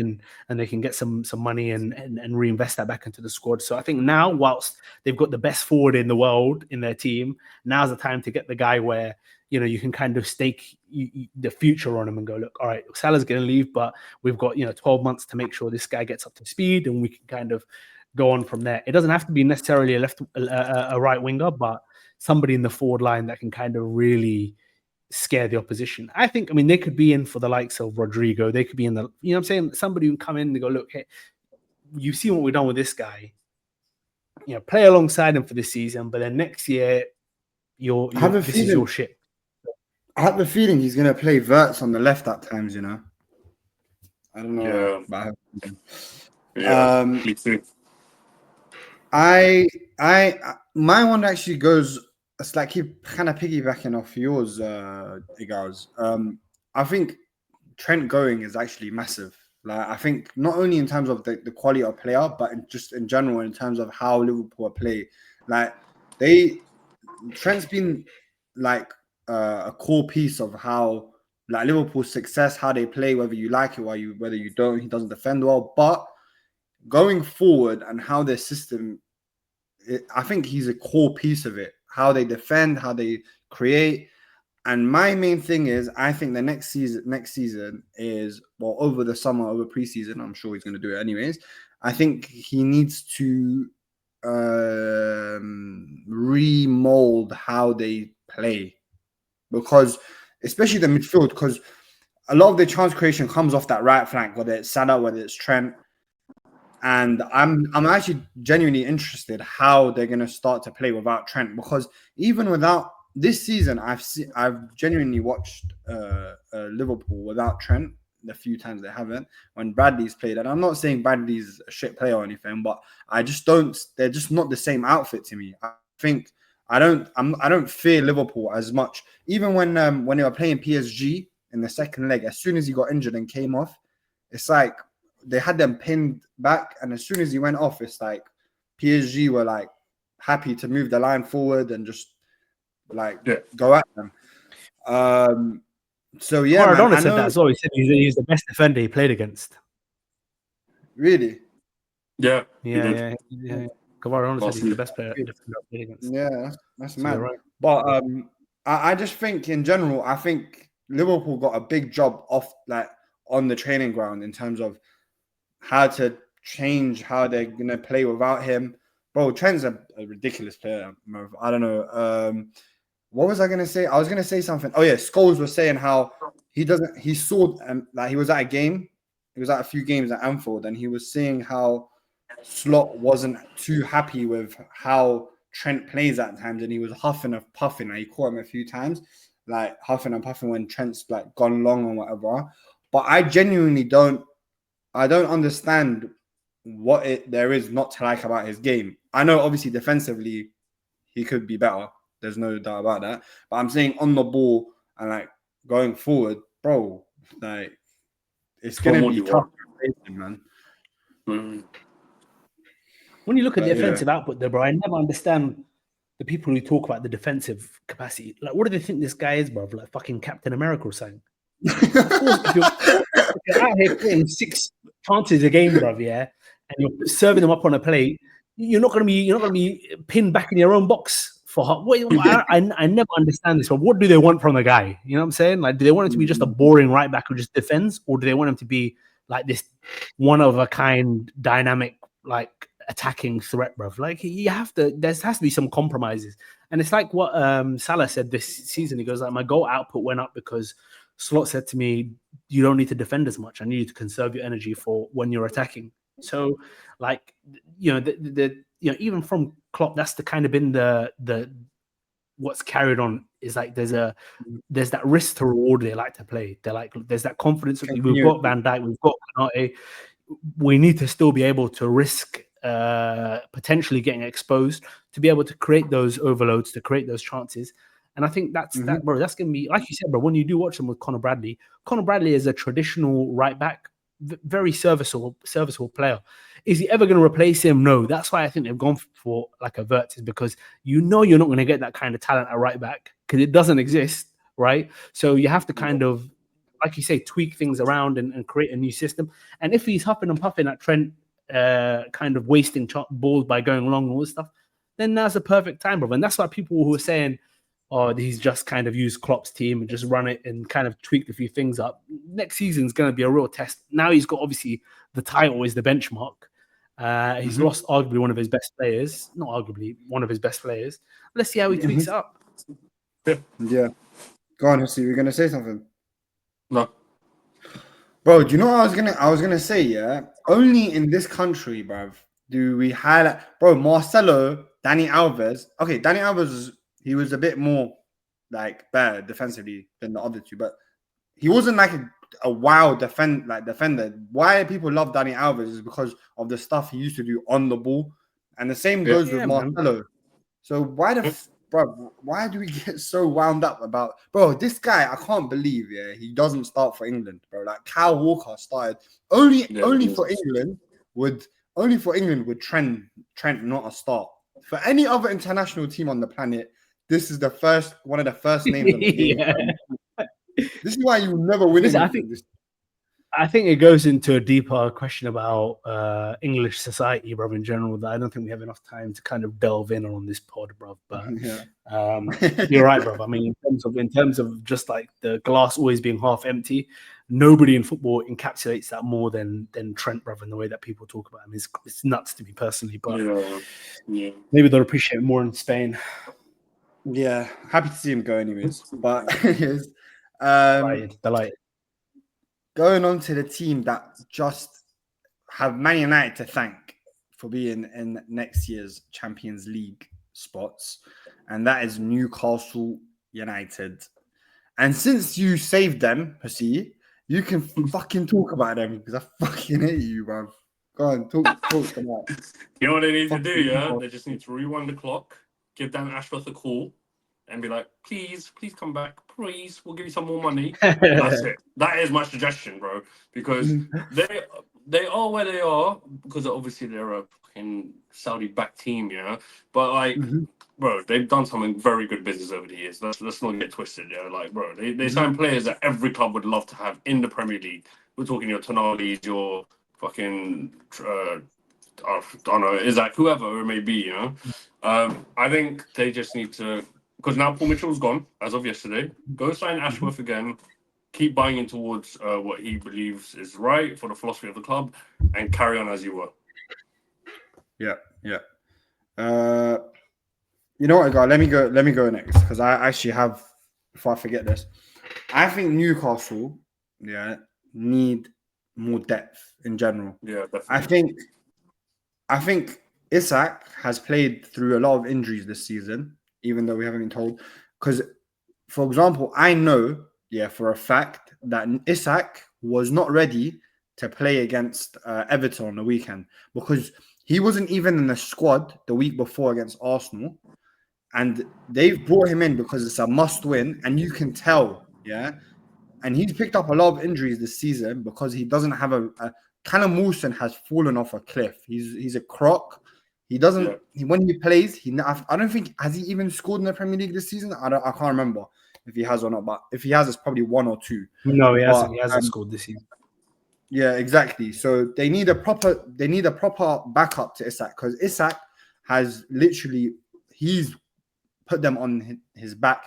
and they can get some money and reinvest that back into the squad. So I think now, whilst they've got the best forward in the world in their team, now's the time to get the guy where you can kind of stake the future on him and go, look, all right, Salah's going to leave, but we've got 12 months to make sure this guy gets up to speed, and we can kind of go on from there. It doesn't have to be necessarily a right winger, but somebody in the forward line that can kind of really scare the opposition. I mean, they could be in for the likes of Rodrigo. They could be in the, you know what I'm saying? Somebody who can come in and go, look, hey, you've seen what we've done with this guy. You know, play alongside him for this season, but then next year, this is your shit. I have the feeling he's going to play Verts on the left at times, you know. I don't know. Yeah. But I have Me too. my one actually goes. It's like keep kind of piggybacking off yours, Igars. I think Trent going is actually massive. Like I think not only in terms of the quality of player, but just in general in terms of how Liverpool play. Like Trent's been like a core piece of how like Liverpool's success, how they play, whether you like it or whether you don't. He doesn't defend well, but going forward and how their system, I think he's a core piece of it. How they defend, how they create. And my main thing is, I think the next season is, well, over the summer, over preseason, I'm sure he's going to do it anyways. I think he needs to remold how they play, because especially the midfield, because a lot of the chance creation comes off that right flank, whether it's Salah, whether it's Trent. And I'm actually genuinely interested how they're going to start to play without Trent, because even without this season, I've genuinely watched Liverpool without Trent the few times they haven't, when Bradley's played. And I'm not saying Bradley's a shit player or anything, but they're just not the same outfit to me. I think I don't fear Liverpool as much. Even when they were playing PSG in the second leg, as soon as he got injured and came off, it's like they had them pinned back, and as soon as he went off, it's like PSG were like happy to move the line forward and just go at them. So yeah, Maradona said that as well. He said he's the best defender he played against. Really? Yeah. Yeah. Maradona said he's the best player defender he played against. Yeah, that's so mad. Right. But I just think in general, I think Liverpool got a big job off on the training ground in terms of how to change how they're gonna play without him. Bro, Trent's a ridiculous player. I don't know. What was I gonna say? I was gonna say something. Oh yeah, Scholes was saying how he saw that he was at a game. He was at a few games at Anfield, and he was saying how Slot wasn't too happy with how Trent plays at times, and he was huffing and puffing. Like, he caught him a few times, like huffing and puffing when Trent's like gone long or whatever. But I genuinely don't understand what there is not to like about his game. I know obviously defensively he could be better. There's no doubt about that. But I'm saying on the ball and like going forward, bro, like it's gonna be tough, man. Mm. When you look at the offensive output, though, bro, I never understand the people who talk about the defensive capacity. Like, what do they think this guy is, bro? Like fucking Captain America or something? If you're out here getting 6 chances a game, bro, yeah, and you're serving them up on a plate, you're not gonna be pinned back in your own box for I never understand this. But what do they want from the guy? You know what I'm saying? Like, do they want him to be just a boring right back who just defends, or do they want him to be like this one of a kind, dynamic, like attacking threat, bro? Like, there has to be some compromises. And it's like what Salah said this season. He goes like, my goal output went up because Slot said to me, you don't need to defend as much. I need you to conserve your energy for when you're attacking. So, like, you know, even from Klopp, that's the kind of been the what's carried on is like there's that risk to reward they like to play. They're like, there's that confidence. We've got Van Dijk, we've got Kanate. We need to still be able to risk potentially getting exposed to be able to create those overloads, to create those chances. And I think that's that, bro. That's gonna be, like you said, bro. When you do watch them with Conor Bradley is a traditional right back, very serviceable player. Is he ever going to replace him? No. That's why I think they've gone for like a Virtus, because you're not going to get that kind of talent at right back because it doesn't exist, right? So you have to kind of, like you say, tweak things around and create a new system. And if he's huffing and puffing at Trent, kind of wasting balls by going long and all this stuff, then now's the perfect time, bro. And that's why people who are saying, oh, he's just kind of used Klopp's team and just run it and kind of tweaked a few things up. Next season's going to be a real test. Now he's got, obviously, the title is the benchmark. He's lost arguably one of his best players. Not arguably, one of his best players. Let's see how he tweaks it up. Yeah. Go on, Hussey, we're gonna say something. No. Bro, do you know what I was gonna say? Yeah, only in this country, bruv, do we highlight, bro. Marcelo, Dani Alves. Okay, Dani Alves, he was a bit more like better defensively than the other two, but he wasn't like a wild defender. Why people love Dani Alves is because of the stuff he used to do on the ball, and the same goes with Marcelo. So why do we get so wound up about, bro? This guy, I can't believe, he doesn't start for England, bro. Like Kyle Walker started only for England would Trent not a start for any other international team on the planet. This is one of the first names on the game. This is why you never win anything. I think it goes into a deeper question about English society, bro, in general, that I don't think we have enough time to kind of delve in on this pod, bro. But you're right, bro. I mean, in terms of just like the glass always being half empty, nobody in football encapsulates that more than Trent, bro, in the way that people talk about him. It's nuts to me personally, but maybe they'll appreciate it more in Spain. Yeah, happy to see him go anyways. But delighted. Going on to the team that just have Man United to thank for being in next year's Champions League spots, and that is Newcastle United. And since you saved them, Hussey, you can fucking talk about them because I fucking hate you, bro. Go on, talk about it. You know what they need to do, yeah? They just need to rewind the clock, give Dan Ashworth a call, and be like, please come back. Please, we'll give you some more money. And that's it. That is my suggestion, bro. Because they are where they are, because obviously they're a fucking Saudi-backed team, you know? But, like, bro, they've done some very good business over the years. Let's not get twisted, yeah? Like, bro, they sign players that every club would love to have in the Premier League. We're talking your Tonali's, your fucking... I don't know, Isaac, whoever it may be, you know? I think they just need to... Because now Paul Mitchell's gone, as of yesterday. Go sign Ashworth again. Keep buying in towards what he believes is right for the philosophy of the club, and carry on as you were. Yeah. You know what, guys? Let me go next because I actually have. Before I forget this, I think Newcastle, need more depth in general. Yeah, definitely. I think Isak has played through a lot of injuries this season, even though we haven't been told. Because, for example, I know, for a fact that Isak was not ready to play against Everton on the weekend because he wasn't even in the squad the week before against Arsenal. And they've brought him in because it's a must-win, and you can tell, And he's picked up a lot of injuries this season because he doesn't have a Callum Wilson has fallen off a cliff. He's a crock. He doesn't. When he plays, I don't think has he even scored in the Premier League this season. I can't remember if he has or not. But if he has, it's probably one or two. No, he hasn't. He hasn't scored this season. Yeah, exactly. So they need a proper backup to Isak because Isak has literally he's put them on his back.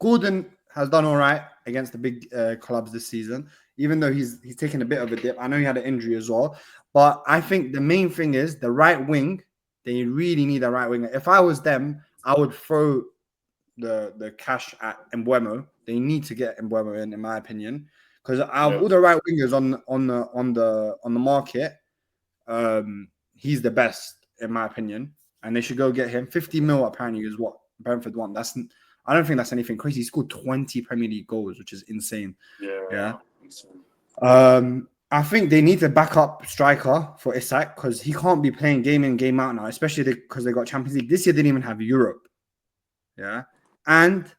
Gordon has done all right against the big clubs this season, even though he's taken a bit of a dip. I know he had an injury as well, but I think the main thing is the right wing. They really need a right winger. If I was them, I would throw the cash at Mbeumo. They need to get Mbeumo in my opinion, because out of all the right wingers on the market, he's the best in my opinion, and they should go get him. 50 mil apparently is what Brentford want. I don't think that's anything crazy. He scored 20 Premier League goals, which is insane. Yeah. I think they need a backup striker for Isak because he can't be playing game in, game out now, especially because they got Champions League. This year, they didn't even have Europe. Yeah. And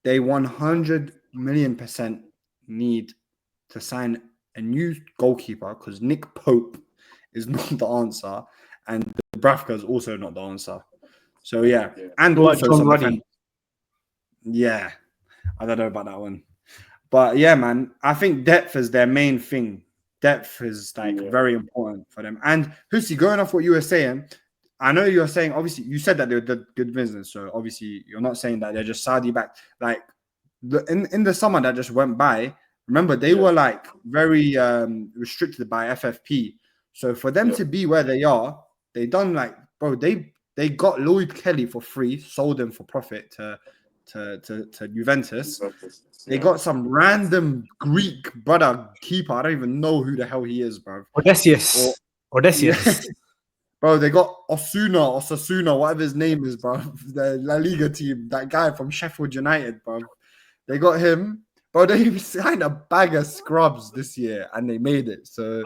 they 100 million% need to sign a new goalkeeper because Nick Pope is not the answer. And Dubravka is also not the answer. So, And also some defense. Yeah, I don't know about that one. But yeah, man, I think depth is their main thing. Depth is very important for them. And Hussey, going off what you were saying, I know you're saying, obviously, you said that they did good business. So obviously, you're not saying that they're just Saudi backed. Like in the summer that just went by, remember, they were like very restricted by FFP. So for them to be where they are, they done they got Lloyd Kelly for free, sold him for profit to to Juventus. They got some random Greek brother keeper. I don't even know who the hell he is, bro. Odysseus. Yeah. Bro, they got Osasuna, whatever his name is, bro. The La Liga team, that guy from Sheffield United, bro. They got him. Bro, they signed a bag of scrubs this year and they made it. So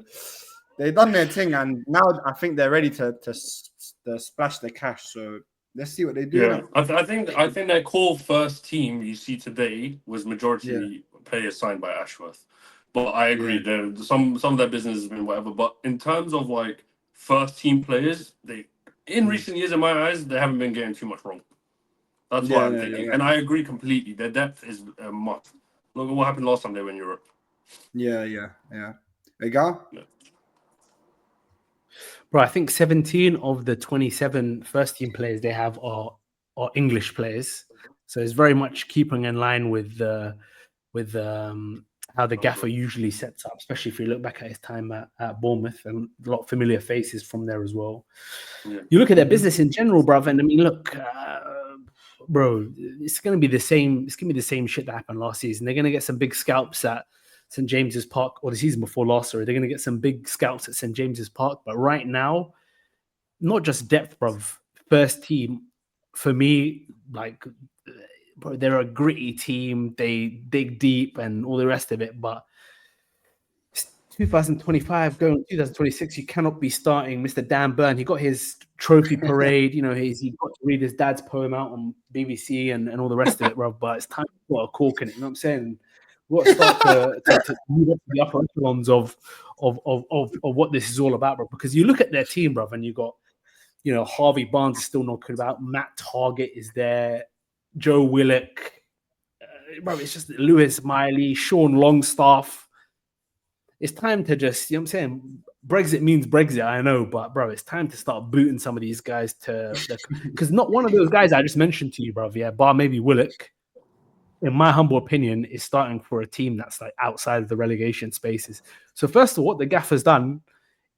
they done their thing, and now I think they're ready to splash the cash. So let's see what they do. Yeah, I think their core first team you see today was majority players signed by Ashworth. But I agree, some of their business has been whatever. But in terms of like first team players, they in recent years, in my eyes, they haven't been getting too much wrong. That's what I'm thinking, and I agree completely. Their depth is a must. Look at what happened last time they were in Europe. Yeah. They go. Yeah. Bro, I think 17 of the 27 first team players they have are English players. So it's very much keeping in line with how the gaffer usually sets up, especially if you look back at his time at Bournemouth, and a lot of familiar faces from there as well. Yeah. You look at their business in general, bruv, and I mean, look, bro, it's going to be the same. It's going to be the same shit that happened last season. They're going to get some big scalps at St. James's Park, or the season before last, sorry. They're going to get some big scouts at St. James's Park. But right now, not just depth, bruv. First team, for me, like, bro, they're a gritty team. They dig deep and all the rest of it. But 2025, going 2026, you cannot be starting Mr. Dan Burn. He got his trophy parade. You know, he got to read his dad's poem out on BBC and all the rest of it, bro. But it's time to put a cork in it. You know what I'm saying? We've got to start to move up to the upper echelons of what this is all about, bro. Because you look at their team, bro, and you got, you know, Harvey Barnes is still knocking about. Matt Targett is there. Joe Willock. Bro, it's just Lewis Miley, Sean Longstaff. It's time to just, you know what I'm saying? Brexit means Brexit, I know, but bro, it's time to start booting some of these guys because not one of those guys I just mentioned to you, bro, bar maybe Willock, in my humble opinion, is starting for a team that's like outside of the relegation spaces. So first of all, what the gaffer's done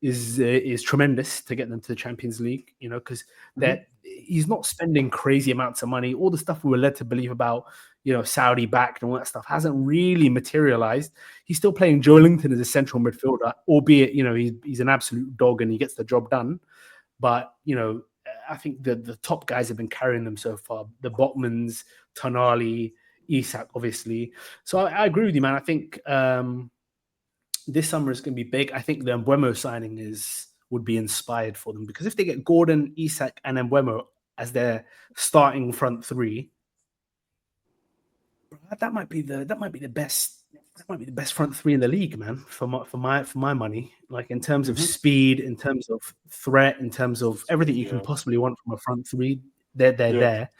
is tremendous to get them to the Champions League, you know, because that he's not spending crazy amounts of money. All the stuff we were led to believe about, you know, Saudi backed and all that stuff hasn't really materialized. He's still playing Joe Linton as a central midfielder, albeit, you know, he's an absolute dog and he gets the job done. But, you know, I think the top guys have been carrying them so far. The Botmans, Tonali, Isak, obviously. So I agree with you, man. I think this summer is going to be big. I think the Mbeumo signing would be inspired for them, because if they get Gordon, Isak, and Mbeumo as their starting front three, that might be the best front three in the league, man. For my money, like in terms of speed, in terms of threat, in terms of everything you can possibly want from a front three, they're there.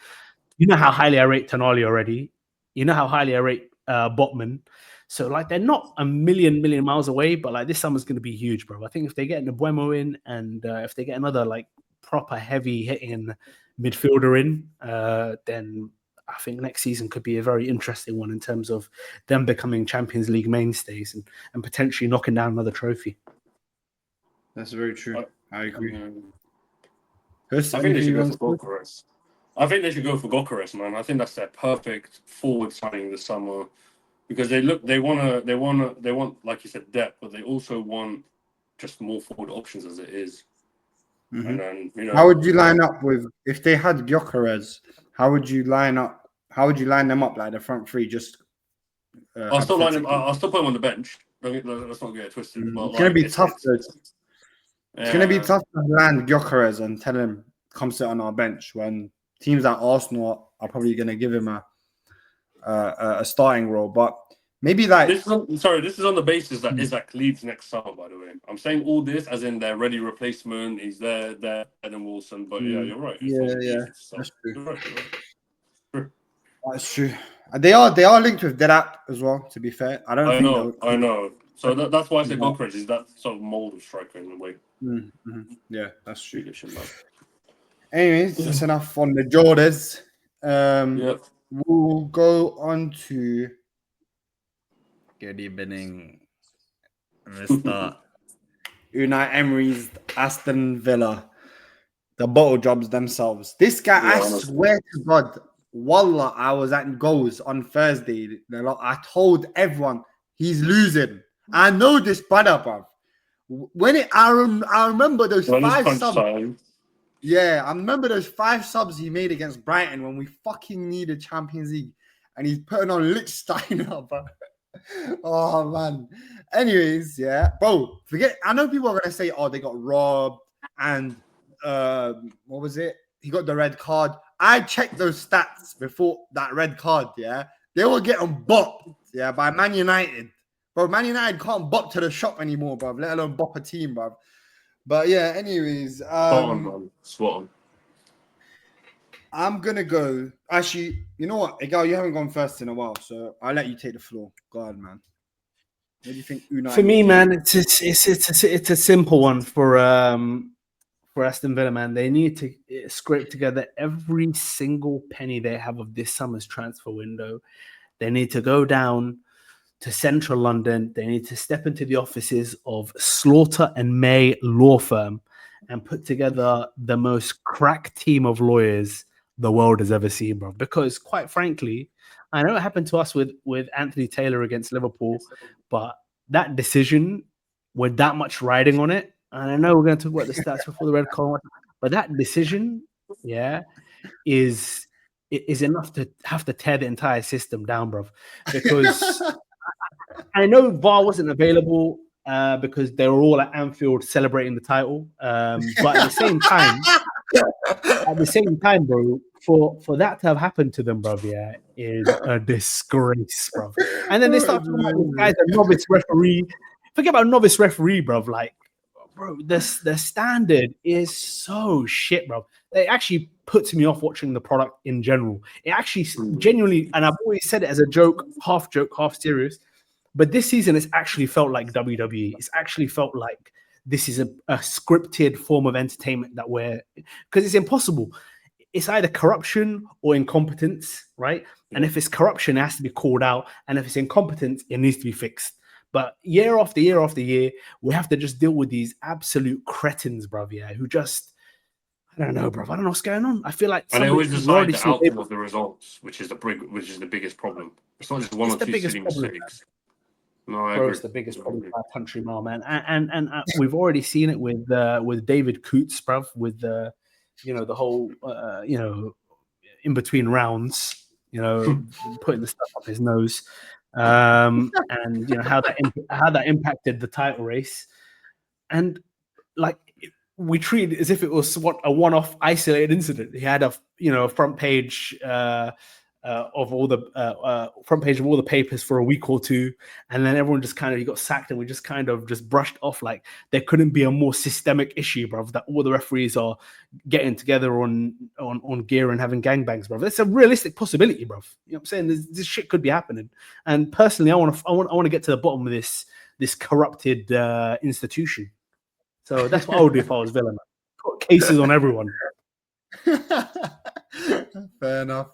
You know how highly I rate Tonali already. You know how highly I rate Botman. So, like, they're not a million miles away, but, like, this summer's going to be huge, bro. I think if they get Mbeumo in and if they get another, like, proper heavy-hitting midfielder in, then I think next season could be a very interesting one in terms of them becoming Champions League mainstays and potentially knocking down another trophy. That's very true. I agree. I think they should go for Gokares. I think they should go for Gokares, man. I think that's their perfect forward signing this summer. Because they want, like you said, depth, but they also want just more forward options as it is. And then, you know, how would you line up with, if they had Gyökeres? How would you line them up, like the front three? Just I'll still put him on the bench. Let's not get it twisted. But it's gonna be tough. It's gonna be tough to land Gyökeres and tell him come sit on our bench when teams like Arsenal are probably gonna give him a starting role, but maybe like this is on the basis that Isak leaves next summer. By the way, I'm saying all this as in their ready replacement. He's there, Adam Wilson. But yeah, you're right. That's true. You're right. That's true. They are linked with Dedapp as well. To be fair, I know. So that's why I say Gokares is that sort of mold of striker in a way. Yeah, that's true. Anyways, that's enough on the Jordans. We'll go on to good evening, Mr. Unai Emery's Aston Villa. The bottle jobs themselves. This guy, I swear to God, Wallah, I was at goals on Thursday. I told everyone he's losing. I know this brother, bruv. I remember those When it's 5 crunch subs. time. Yeah, I remember those 5 subs he made against Brighton when we fucking needed Champions League, and he's putting on Lichtsteiner, bro. Oh man. Anyways, yeah, bro. Forget. I know people are gonna say, "Oh, they got robbed," and what was it? He got the red card. I checked those stats before that red card. Yeah, they were getting bopped. Yeah, by Man United. Bro, Man United can't bop to the shop anymore, bro. Let alone bop a team, bro. But yeah, anyways, Spot on, man. Spot on. I'm gonna go. Actually, you know what, Egal, you haven't gone first in a while, so I'll let you take the floor. Go on, man. What do you think? Unai For me, needs to man, do? it's a simple one for Aston Villa, man. They need to scrape together every single penny they have of this summer's transfer window. They need to go down to central London. They need to step into the offices of Slaughter and May law firm and put together the most crack team of lawyers the world has ever seen, bro. Because quite frankly, I know it happened to us with Anthony Taylor against Liverpool, but that decision with that much riding on it, and I know we're going to talk about the stats before the red card, but that decision, yeah, is enough to have to tear the entire system down, bro. Because I know VAR wasn't available because they were all at Anfield celebrating the title. But at the same time, bro, for that to have happened to them, bro, yeah, is a disgrace, bro. And then they start talking about this guy's a novice referee. Forget about novice referee, bro. Like, bro, the standard is so shit, bro. It actually puts me off watching the product in general. It actually genuinely, and I've always said it as a joke, half serious. But this season, it's actually felt like WWE. It's actually felt like this is a scripted form of entertainment that because it's impossible. It's either corruption or incompetence, right? Yeah. And if it's corruption, it has to be called out. And if it's incompetence, it needs to be fixed. But year after year after year, we have to just deal with these absolute cretins, bruv, yeah, who just, I don't know, bruv. I don't know what's going on. I feel like and they always decide the outcome of the results, which is the biggest problem. It's not just one or two silly mistakes. No, I agree. It's the biggest problem by a country mile, man. And we've already seen it with David Coots, bruv, with the whole in between rounds, putting the stuff up his nose, and how that impacted the title race, and like we treat it as if it was a one-off isolated incident. He had a front page of all the front page of all the papers for a week or two, and then everyone just he got sacked, and we just just brushed off like there couldn't be a more systemic issue, bruv, that all the referees are getting together on gear and having gangbangs, bruv. It's a realistic possibility, bruv. You know what I'm saying? This shit could be happening. And personally, I want to get to the bottom of this corrupted institution. So that's what I would do if I was Villa, man. Put cases on everyone. Fair enough.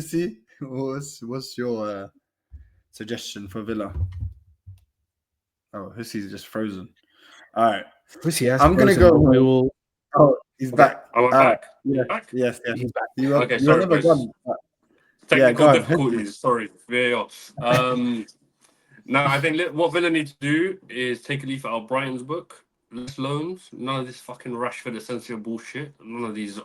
See, what's your suggestion for Villa? Oh, Hussey's just frozen. All right, Hussey, I'm gonna go. We will. Oh, he's back. I'm back. Yeah. Back? Yes, he's back. Okay, sorry. Technical difficulties. Sorry. No, I think what Villa need to do is take a leaf out of Brighton's book. Less loans. None of this fucking Rashford Asensio bullshit. None of these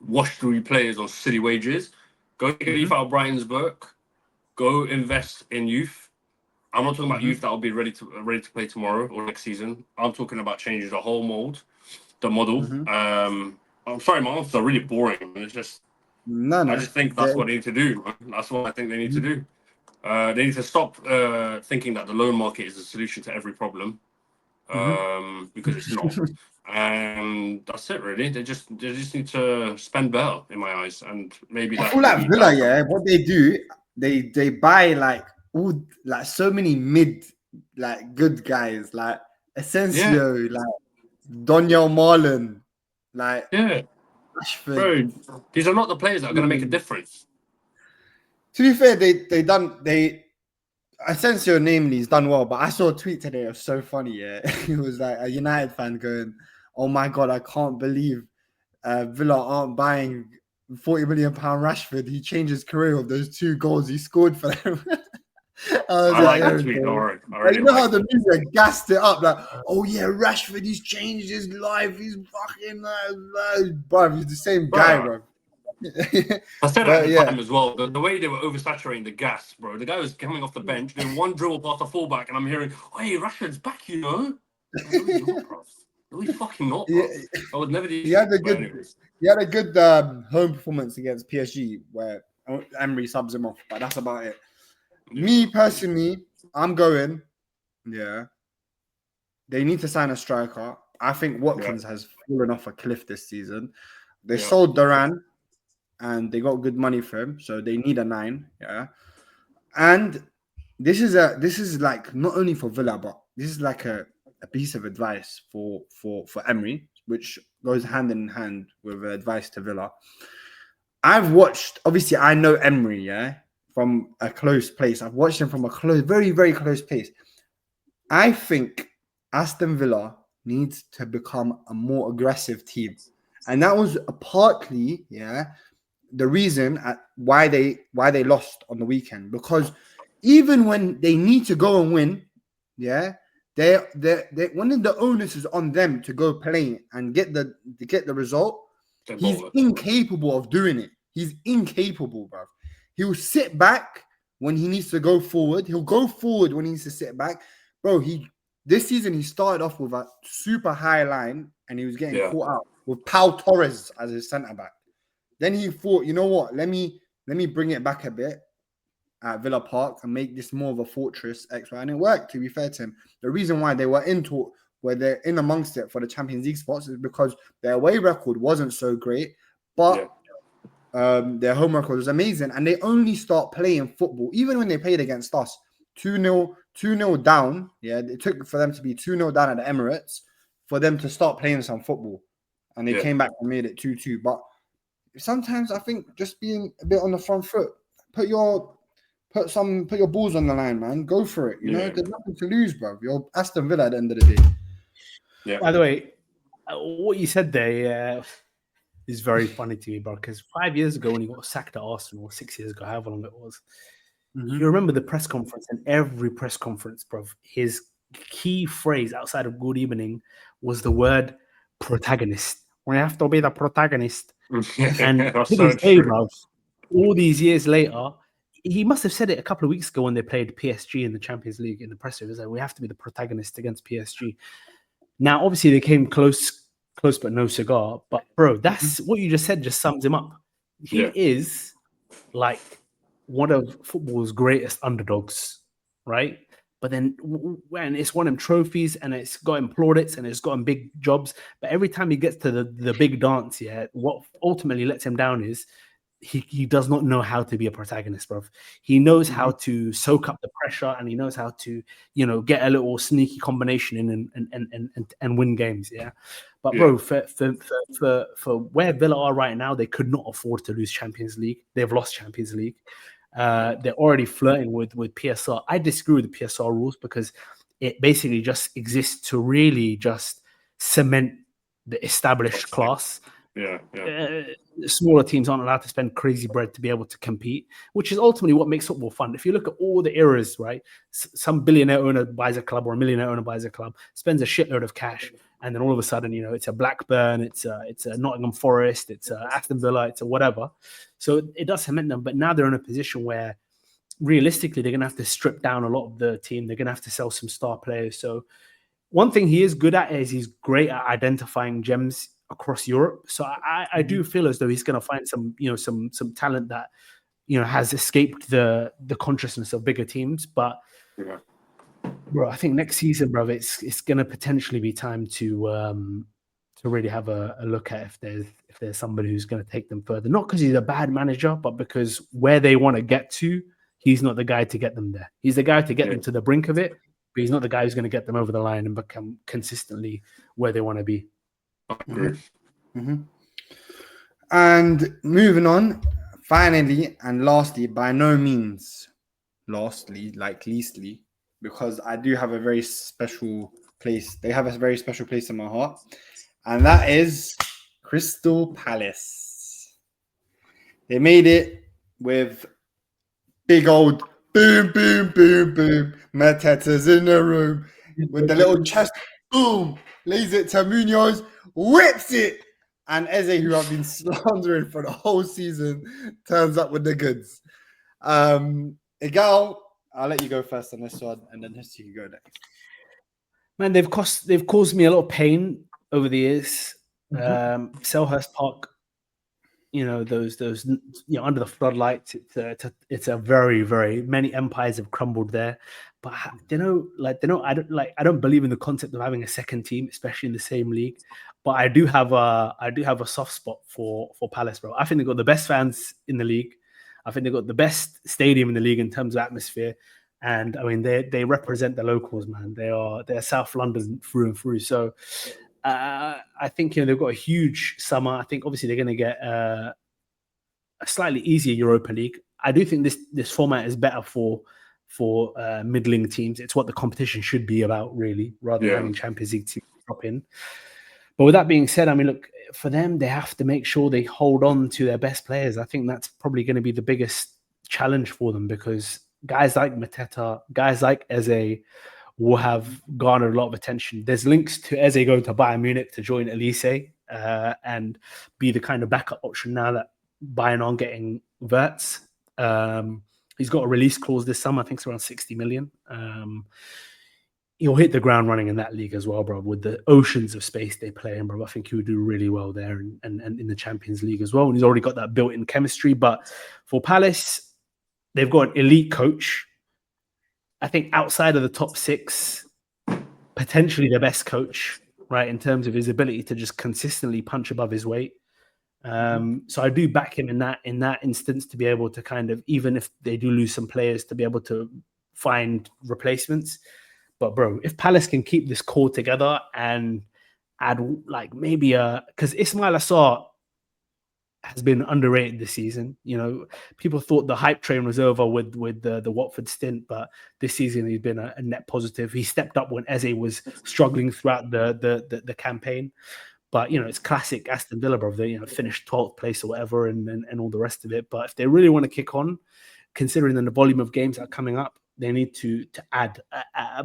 washed through players on silly wages. Go take a leaf out of Brighton's book. Go invest in youth. I'm not talking about youth that will be ready to play tomorrow or next season. I'm talking about changing the whole the model. I'm sorry, my answers are really boring. It's just I just think that's what they need to do. Man. That's what I think they need to do. They need to stop thinking that the loan market is the solution to every problem. Because it's not. And that's it, really. They just need to spend better, in my eyes, and maybe. I feel like Villa, yeah. What they do, they buy so many good guys, like Asensio, like Daniel Marlon, Rashford. Bro, these are not the players that are going to make a difference. To be fair, Asensio, namely, has done well, but I saw a tweet today. It was so funny. Yeah, it was like a United fan going, "Oh my god, I can't believe Villa aren't buying £40 million Rashford, he changed his career with those 2 goals he scored for them. I like that tweet. Don't worry. I Like, really you know like how the media gassed it up, like, oh yeah, Rashford, he's changed his life. He's fucking, bro, he's the same guy, bro. I said But, at the yeah. time as well, the way they were oversaturating the gas, bro. The guy was coming off the bench, doing one dribble past the fullback, and I'm hearing, oh, hey, Rashford's back, you know? Like, no, he's not, bro. No, he's fucking not, bro. I would never do He had a good, anyways. he had a good home performance against PSG where Emery subs him off, but that's about it. Me personally, I'm going. Yeah, they need to sign a striker. I think Watkins has fallen off a cliff this season. They sold Duran, and they got good money for him, so they need a 9. Yeah, and this is like not only for Villa, but this is like a piece of advice for Emery, which goes hand in hand with advice to Villa. I've watched. Obviously, I know Emery. Yeah. From a close place. I've watched him from a close, very, very close place. I think Aston Villa needs to become a more aggressive team. And that was partly, the reason why they lost on the weekend. Because even when they need to go and win, they one of the onus is on them to go play and get the result. He's incapable of doing it. He's incapable, bro. He'll sit back when he needs to go forward. He'll go forward when he needs to sit back. Bro, this season he started off with a super high line and he was getting caught out with Pau Torres as his centre back. Then he thought, you know what? Let me bring it back a bit at Villa Park and make this more of a fortress XY. And it worked, to be fair to him. The reason why they were where they're in amongst it for the Champions League spots is because their away record wasn't so great, but their home record was amazing, and they only start playing football even when they played against us 2-0 down. It took for them to be 2-0 down at the Emirates for them to start playing some football, and they came back and made it 2-2. But sometimes I think just being a bit on the front foot, put your balls on the line, man. Go for it. You know, there's nothing to lose, bro. You're Aston Villa at the end of the day. Yeah. By the way, what you said there is very funny to me, bro, because 5 years ago when he got sacked at Arsenal, 6 years ago, however long it was, you remember the press conference, and every press conference, bro, his key phrase outside of good evening was the word protagonist. We have to be the protagonist. And to this day, bro, all these years later, he must have said it a couple of weeks ago when they played PSG in the Champions League in the press release. Like, we have to be the protagonist against PSG. Now, obviously, they came close but no cigar. But, bro, that's what you just said just sums him up. He is like one of football's greatest underdogs, right? But then when it's won him trophies and it's got him plaudits and it's got him big jobs. But every time he gets to the big dance, what ultimately lets him down is he does not know how to be a protagonist, bro. He knows how to soak up the pressure, and he knows how to, get a little sneaky combination in and win games. But bro, for where Villa are right now, they could not afford to lose Champions League. They've lost Champions League. They're already flirting with PSR. I disagree with the PSR rules because it basically just exists to really just cement the established class. Smaller teams aren't allowed to spend crazy bread to be able to compete, which is ultimately what makes football fun. If you look at all the eras, right, some billionaire owner buys a club or a millionaire owner buys a club, spends a shitload of cash, and then all of a sudden, it's a Blackburn, it's a Nottingham Forest, it's a Aston Villa, it's a whatever. So it does cement them, but now they're in a position where realistically they're going to have to strip down a lot of the team. They're going to have to sell some star players. So one thing he is good at is he's great at identifying gems across Europe. So I do feel as though he's going to find some talent that has escaped the consciousness of bigger teams. But bro, I think next season, bro, it's going to potentially be time to really have a look at if there's somebody who's going to take them further. Not because he's a bad manager, but because where they want to get to, he's not the guy to get them there. He's the guy to get them to the brink of it, but he's not the guy who's going to get them over the line and become consistently where they want to be. And moving on, finally and lastly, by no means lastly, like leastly, because I do have a very special place. They have a very special place in my heart, and that is Crystal Palace. They made it with big old boom, boom, boom, boom. Mateta's in the room with the little chest. Boom, lays it to Munoz, whips it, and Eze, who I've been slandering for the whole season, turns up with the goods. Igal, I'll let you go first on this one, and then Hissy can go next. Man, they've caused me a lot of pain over the years. Selhurst Park, those under the floodlights. It's a very, very many empires have crumbled there. But I don't believe in the concept of having a second team, especially in the same league. But I do have a soft spot for Palace, bro. I think they've got the best fans in the league. I think they've got the best stadium in the league in terms of atmosphere. And I mean, they represent the locals, man. They're South London through and through. So I think they've got a huge summer. I think obviously they're going to get a slightly easier Europa League. I do think this format is better for middling teams. It's what the competition should be about, really, rather than having Champions League teams drop in. But with that being said, I mean, look, for them, they have to make sure they hold on to their best players. I think that's probably going to be the biggest challenge for them, because guys like Mateta, guys like Eze will have garnered a lot of attention. There's links to Eze going to Bayern Munich to join Elise and be the kind of backup option now that Bayern aren't getting Wirtz. He's got a release clause this summer. I think it's around 60 million. He'll hit the ground running in that league as well, bro, with the oceans of space they play in, bro. I think he would do really well there and in the Champions League as well. And he's already got that built-in chemistry. But for Palace, they've got an elite coach. I think outside of the top six, potentially the best coach, right, in terms of his ability to just consistently punch above his weight. So I do back him in that instance to be able to kind of, even if they do lose some players, to be able to find replacements. But bro, if Palace can keep this core together and add like maybe because Ismail Assar has been underrated this season. People thought the hype train was over with the Watford stint, but this season he's been a net positive. He stepped up when Eze was struggling throughout the campaign. But it's classic Aston Villa, bro. They finished 12th place or whatever, and all the rest of it. But if they really want to kick on, considering the volume of games that are coming up, they need to add.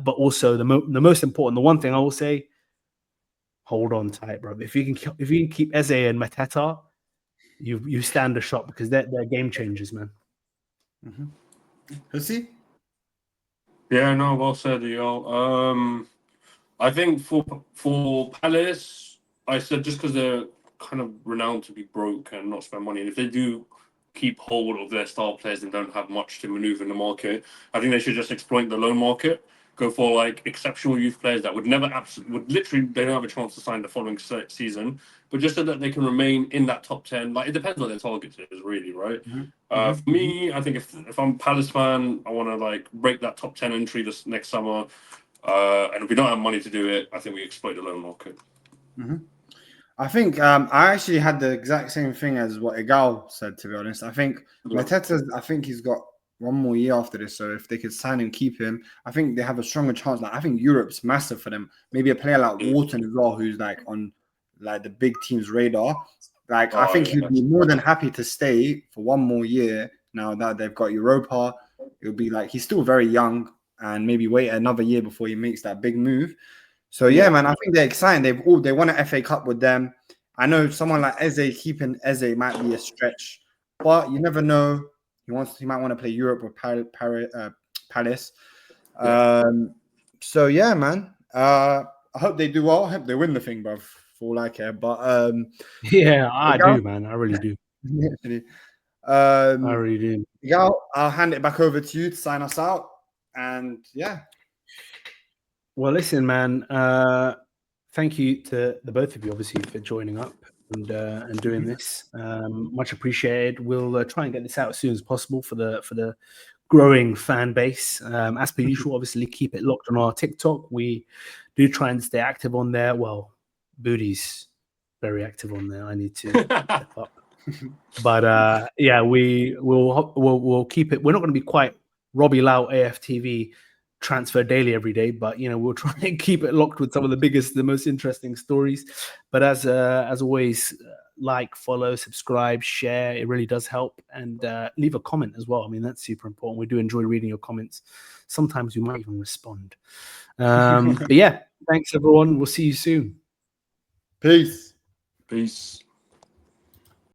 But also the most important, the one thing I will say, hold on tight, bro. If you can keep Eze and Mateta, you stand a shot, because they're game changers, man. Hussey? Yeah, no, well said, y'all. I think for Palace, I said just because they're kind of renowned to be broke and not spend money, and if they do keep hold of their star players and don't have much to maneuver in the market, I think they should just exploit the loan market, go for like exceptional youth players that would literally, they don't have a chance to sign the following season, but just so that they can remain in that top 10. Like, it depends what their target is, really, right? For me, I think if I'm a Palace fan, I want to like break that top 10 entry this next summer. And if we don't have money to do it, I think we exploit the loan market. I think I actually had the exact same thing as what Igal said, to be honest. I think I think he's got one more year after this. So if they could sign and keep him, I think they have a stronger chance. Like, I think Europe's massive for them. Maybe a player like Wharton as well, who's like on like the big team's radar. Like, I think he'd be more than happy to stay for one more year now that they've got Europa. It'll be like, he's still very young, and maybe wait another year before he makes that big move. So yeah, man, I think they're exciting. They won an FA Cup with them. I know someone like Eze, keeping Eze might be a stretch, but you never know. He might want to play Europe or Palace. So yeah, man. I hope they do well. I hope they win the thing, bro. For all I care. But yeah, I do, man. I really do. I really do. Yeah, I'll hand it back over to you to sign us out. And yeah. Well, listen, man. Thank you to the both of you, obviously, for joining up and doing this. Much appreciated. We'll try and get this out as soon as possible for the growing fan base. As per usual, obviously, keep it locked on our TikTok. We do try and stay active on there. Well, Booty's very active on there. I need to step up. But yeah, we'll keep it. We're not going to be quite Robbie Lau AFTV transfer daily every day, but we'll try and keep it locked with some of the biggest, the most interesting stories. But as always, like, follow, subscribe, share. It really does help. And leave a comment as well. I mean, that's super important. We do enjoy reading your comments. Sometimes we might even respond. But yeah, thanks everyone. We'll see you soon. Peace. Peace.